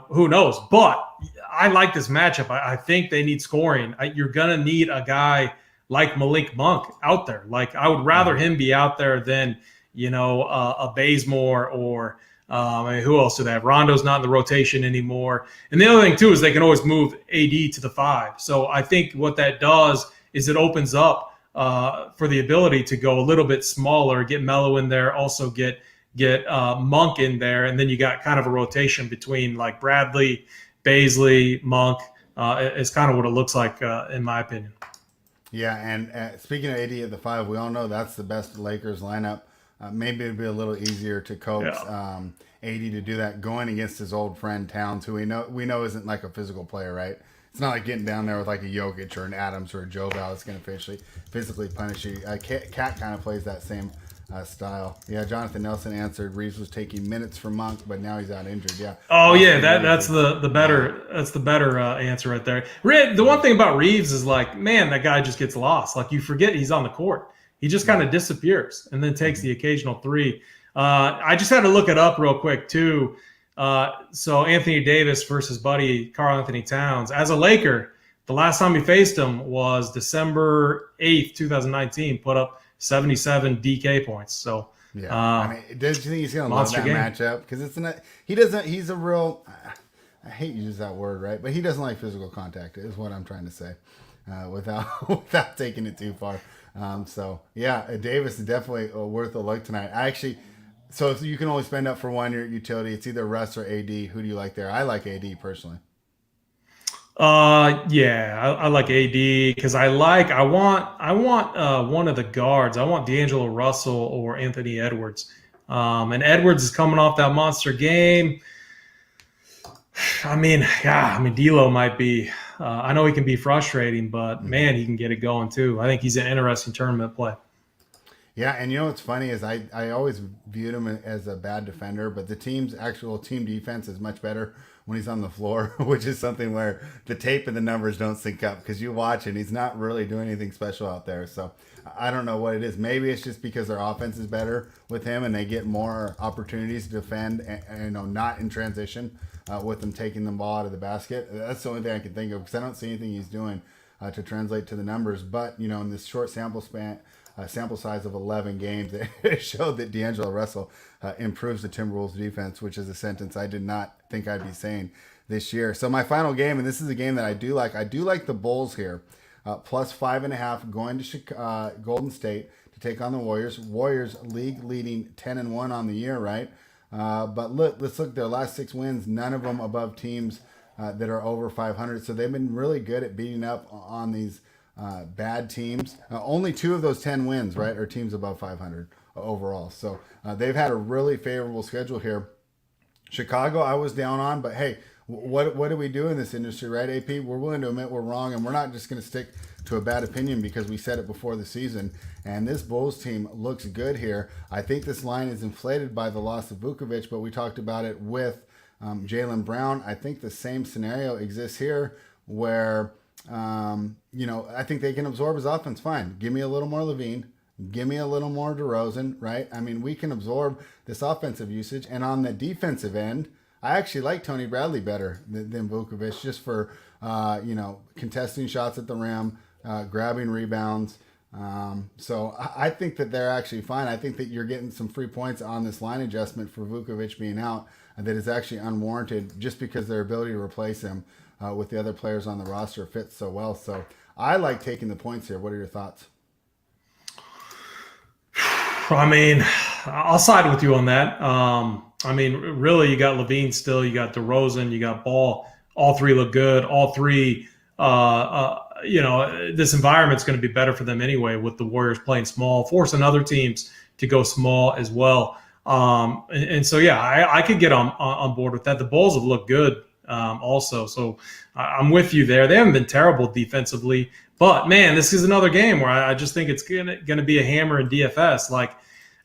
who knows. But I like this matchup. I think they need scoring. You're gonna need a guy like Malik Monk out there. Like I would rather him be out there than a Bazemore or who else do they have? Rondo's not in the rotation anymore. And the other thing too is they can always move AD to the 5. So I think what that does is it opens up for the ability to go a little bit smaller, get Melo in there, also get Monk in there, and then you got kind of a rotation between like Bradley, Baisley, Monk. Is kind of what it looks like in my opinion. Yeah, and speaking of AD at the 5, we all know that's the best Lakers lineup. Maybe it'd be a little easier to coax AD to do that going against his old friend Towns, who we know isn't like a physical player, right? It's not like getting down there with like a Jokic or an Adams or a Joe Val that's going to physically punish you. Cat kind of plays that same style. Yeah, Jonathan Nelson answered Reeves was taking minutes from Monk, but now he's out injured. Yeah. Oh yeah, that's the better answer right there. The one thing about Reeves is like, man, that guy just gets lost. Like you forget he's on the court. He just kind of disappears and then takes the occasional 3. I just had to look it up real quick too. So Anthony Davis versus buddy Karl Anthony Towns. As a Laker, the last time he faced him was December 8th, 2019. Put up 77 DK points. So yeah, do you think he's going to love that matchup? Because he's a real. I hate to use that word, right? But he doesn't like physical contact. Is what I'm trying to say, without taking it too far. So yeah, Davis is definitely worth a look tonight. So if you can only spend up for one your utility, it's either Russ or AD. Who do you like there? I like AD personally. I like AD because I want one of the guards. I want D'Angelo Russell or Anthony Edwards. And Edwards is coming off that monster game. D'Lo might be I know he can be frustrating, but man, he can get it going too. I think he's an interesting tournament play. Yeah, and you know what's funny is I always viewed him as a bad defender, but the team's actual team defense is much better when he's on the floor, which is something where the tape and the numbers don't sync up because you watch and he's not really doing anything special out there. So I don't know what it is. Maybe it's just because their offense is better with him and they get more opportunities to defend and not in transition with them taking the ball out of the basket. That's the only thing I can think of because I don't see anything he's doing to translate to the numbers. But, in this short sample size of 11 games, it showed that D'Angelo Russell improves the Timberwolves defense, which is a sentence I did not think I'd be saying this year. So my final game, and this is a game that I do like the Bulls here, plus 5.5 going to Golden State to take on the Warriors. Warriors league leading 10-1 on the year, right? But let's look their last 6 wins, none of them above teams that are over 500. So they've been really good at beating up on these bad teams. Only 2 of those 10 wins, right, are teams above 500 overall. So they've had a really favorable schedule here. Chicago, I was down on, but hey, what do we do in this industry, right, AP? We're willing to admit we're wrong, and we're not just going to stick to a bad opinion because we said it before the season. And this Bulls team looks good here. I think this line is inflated by the loss of Vucevic, but we talked about it with Jaylen Brown. I think the same scenario exists here where I think they can absorb his offense fine. Give me a little more Levine. Give me a little more DeRozan, right? I mean, we can absorb this offensive usage. And on the defensive end, I actually like Tony Bradley better than Vucevic just for, contesting shots at the rim, grabbing rebounds. So I think that they're actually fine. I think that you're getting some free points on this line adjustment for Vucevic being out that is actually unwarranted just because their ability to replace him with the other players on the roster fits so well. So I like taking the points here. What are your thoughts? I mean, I'll side with you on that. Really, you got Levine still, you got DeRozan, you got Ball. All 3 look good. All 3, this environment's going to be better for them anyway with the Warriors playing small, forcing other teams to go small as well. I could get on board with that. The Bulls have looked good also. So I'm with you there. They haven't been terrible defensively. But, man, this is another game where I just think it's going to be a hammer in DFS.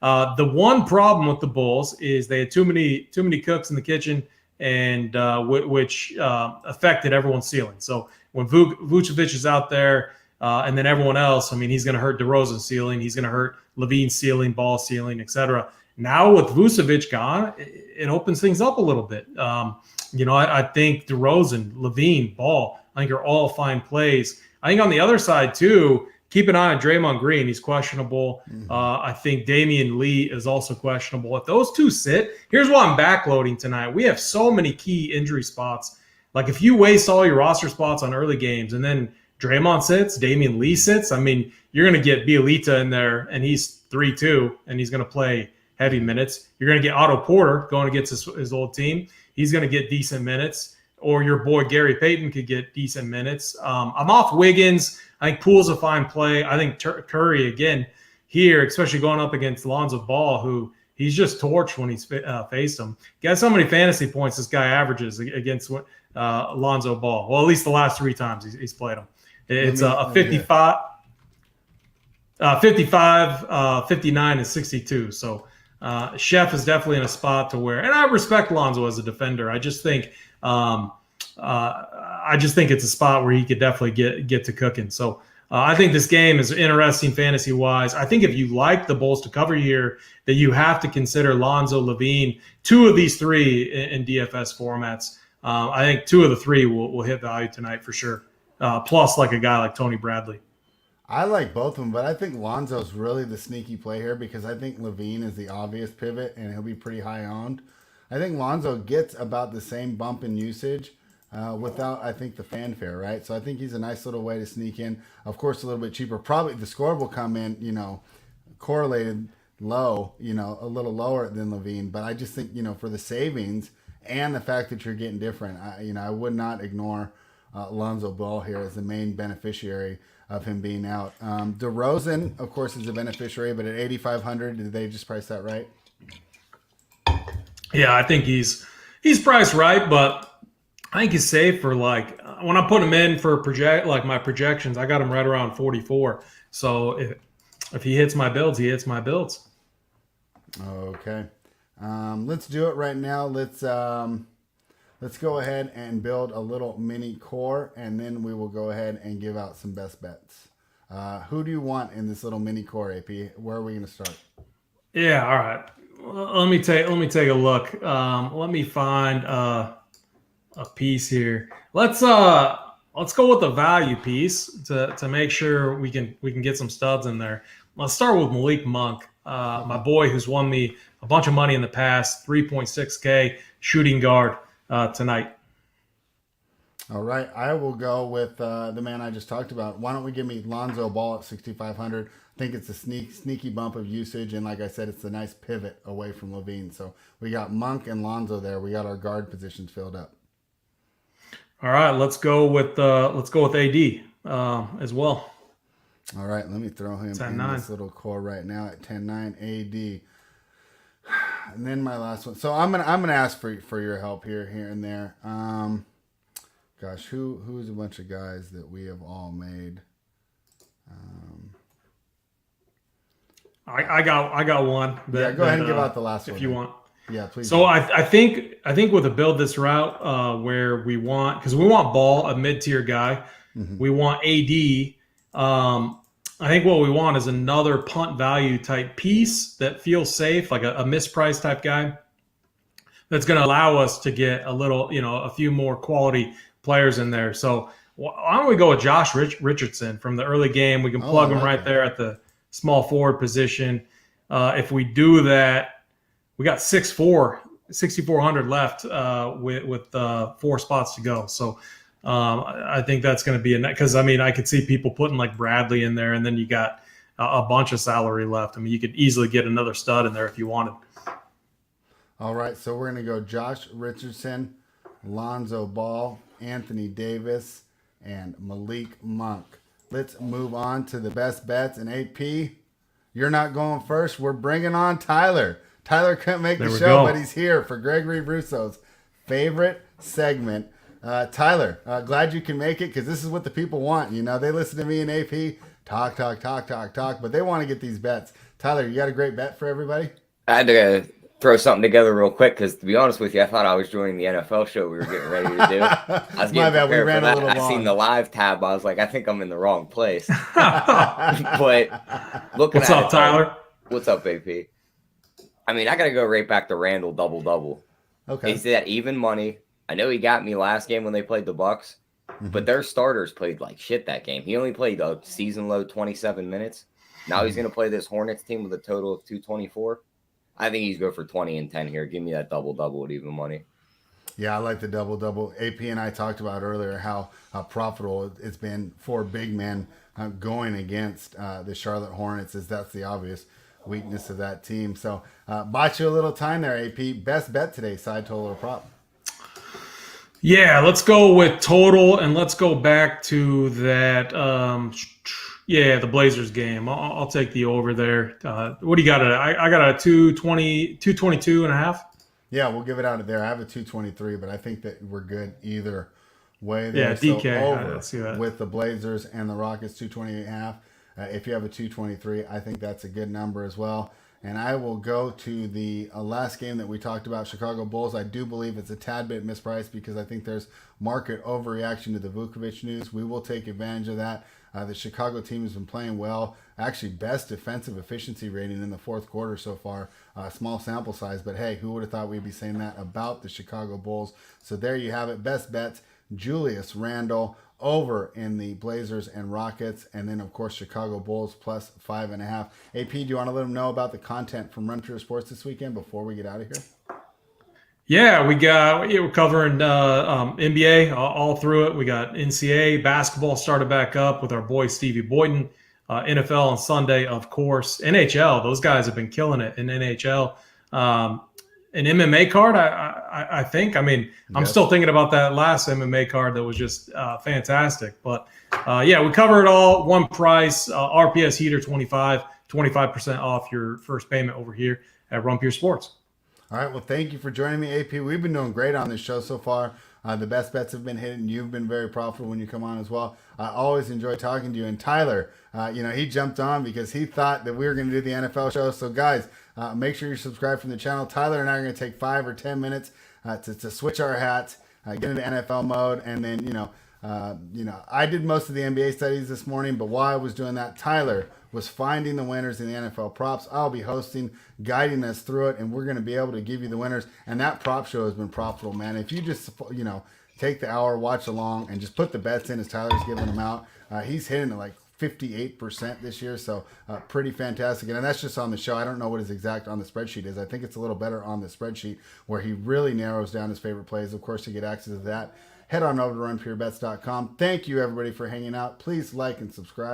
The one problem with the Bulls is they had too many cooks in the kitchen, and which affected everyone's ceiling. So when Vucevic is out there and then everyone else, he's going to hurt DeRozan's ceiling. He's going to hurt Levine's ceiling, Ball ceiling, etc. Now with Vucevic gone, it opens things up a little bit. I think DeRozan, Levine, Ball, I think are all fine plays. I think on the other side, too, keep an eye on Draymond Green. He's questionable. Mm-hmm. I think Damian Lee is also questionable. If those 2 sit, here's why I'm backloading tonight. We have so many key injury spots. Like if you waste all your roster spots on early games and then Draymond sits, Damian Lee sits, you're going to get Bielita in there, and he's 3-2, and he's going to play heavy minutes. You're going to get Otto Porter going against his old team. He's going to get decent minutes. Or your boy Gary Payton could get decent minutes. I'm off Wiggins. I think Poole's a fine play. I think Curry, again, here, especially going up against Lonzo Ball, who he's just torched when he's faced him. Guess how many fantasy points this guy averages against Lonzo Ball? Well, at least the last 3 times he's played him. It's a 55, 59, and 62. So Chef is definitely in a spot to where – and I respect Lonzo as a defender. I just think it's a spot where he could definitely get to cooking. So I think this game is interesting fantasy-wise. I think if you like the Bulls to cover here, that you have to consider Lonzo, Levine, 2 of these 3 in DFS formats. I think 2 of the 3 will hit value tonight for sure. Plus, like a guy like Tony Bradley. I like both of them, but I think Lonzo's really the sneaky play here because I think Levine is the obvious pivot, and he'll be pretty high owned. I think Lonzo gets about the same bump in usage without, I think, the fanfare, right? So I think he's a nice little way to sneak in. Of course, a little bit cheaper. Probably the score will come in, correlated low, a little lower than Levine. But I just think, for the savings and the fact that you're getting different, I would not ignore Lonzo Ball here as the main beneficiary of him being out. DeRozan, of course, is a beneficiary, but at 8,500, did they just price that right? Yeah, I think he's priced right, but I think he's safe for when I'm putting him in for my projections, I got him right around 44. So if he hits my builds, he hits my builds. Okay. Let's do it right now. Let's go ahead and build a little mini core, and then we will go ahead and give out some best bets. Who do you want in this little mini core, AP? Where are we going to start? Yeah, all right. Let me take a look. Let me find a piece here. Let's go with the value piece to make sure we can get some studs in there. Let's start with Malik Monk, my boy who's won me a bunch of money in the past, 3.6K shooting guard tonight. All right, I will go with the man I just talked about. Why don't we give me Lonzo Ball at 6,500? I think it's a sneaky bump of usage, and like I said, it's a nice pivot away from Levine. So we got Monk and Lonzo there. We got our guard positions filled up. All right, let's go with AD as well. All right, let me throw him in this little core right now at 10-9 AD. And then my last one. So I'm gonna ask for your help here and there. Gosh, who's a bunch of guys that we have all made? I got one. Go ahead and give out the last one if you want. Yeah, please. So I think with a build this route where we want Ball, a mid-tier guy. Mm-hmm. We want AD. I think what we want is another punt value type piece that feels safe, like a mispriced type guy that's going to allow us to get a few more quality players in there. So why don't we go with Josh Richardson from the early game? We can plug him right there at the small forward position. If we do that, we got 6,400 left with 4 spots to go. So I think that's going to be because I could see people putting like Bradley in there, and then you got a bunch of salary left. I mean, you could easily get another stud in there if you wanted. All right, so we're going to go Josh Richardson, Lonzo Ball, Anthony Davis, and Malik Monk. Let's move on to the best bets. And AP, you're not going first. We're bringing on Tyler. Tyler couldn't make the show, but he's here for Gregory Russo's favorite segment. Tyler, glad you can make it because this is what the people want. You know, they listen to me and AP talk, but they want to get these bets. Tyler, you got a great bet for everybody? I had to throw something together real quick because, to be honest with you, I thought I was joining the NFL show we were getting ready to do. I was getting prepared for that. I seen the live tab. I was like, I think I'm in the wrong place. But looking What's up, Tyler? What's up, AP? I mean, I got to go right back to Randall double-double. Okay. He's that even money. I know he got me last game when they played the Bucks, but their starters played like shit that game. He only played a season-low 27 minutes. Now he's going to play this Hornets team with a total of 224. I think he's go for 20 and 10 here. Give me that double-double with even money. Yeah, I like the double-double. AP and I talked about earlier how profitable it's been for big men going against the Charlotte Hornets, as that's the obvious weakness of that team. So bought you a little time there, AP. Best bet today, side total or prop? Yeah, let's go with total, and let's go back to that. The Blazers game. I'll take the over there. What do you got? I got a 222 and a half. Yeah, we'll give it out there. I have a 223, but I think that we're good either way there. Yeah, DK. So I see that. with the Blazers and the Rockets, 228 and a half. If you have a 223, I think that's a good number as well. And I will go to the last game that we talked about, Chicago Bulls. I do believe it's a tad bit mispriced because I think there's market overreaction to the Vukovic news. We will take advantage of that. The Chicago team has been playing well. Actually, best defensive efficiency rating in the fourth quarter so far. Small sample size, but hey, who would have thought we'd be saying that about the Chicago Bulls? So there you have it. Best bets, Julius Randle over in the Blazers and Rockets, and then of course Chicago Bulls plus 5.5. AP, do you want to let them know about the content from Run Pure Sports this weekend before we get out of here? Yeah, we're covering NBA all through it. We got NCAA basketball started back up with our boy Stevie Boyden. NFL on Sunday, of course. NHL, those guys have been killing it in NHL. An MMA card, I think. I mean, I'm still thinking about that last MMA card that was just fantastic. But, we cover it all. One price, RPS Heater 25% off your first payment over here at Run Pure Sports. All right, well, thank you for joining me, AP. We've been doing great on this show so far. The best bets have been hit, and you've been very profitable when you come on as well. I always enjoy talking to you. And Tyler, he jumped on because he thought that we were going to do the NFL show. So guys, make sure you're subscribed from the channel. Tyler and I are going to take 5 or 10 minutes to switch our hats, get into NFL mode, and then I did most of the NBA studies this morning, but while I was doing that, Tyler was finding the winners in the NFL props. I'll be hosting, guiding us through it, and we're going to be able to give you the winners. And that prop show has been profitable, man. If you just, take the hour, watch along, and just put the bets in as Tyler's giving them out, he's hitting it like 58% this year, so pretty fantastic. And that's just on the show. I don't know what his exact on the spreadsheet is. I think it's a little better on the spreadsheet where he really narrows down his favorite plays. Of course, to get access to that, head on over to runpurebets.com. Thank you, everybody, for hanging out. Please like and subscribe.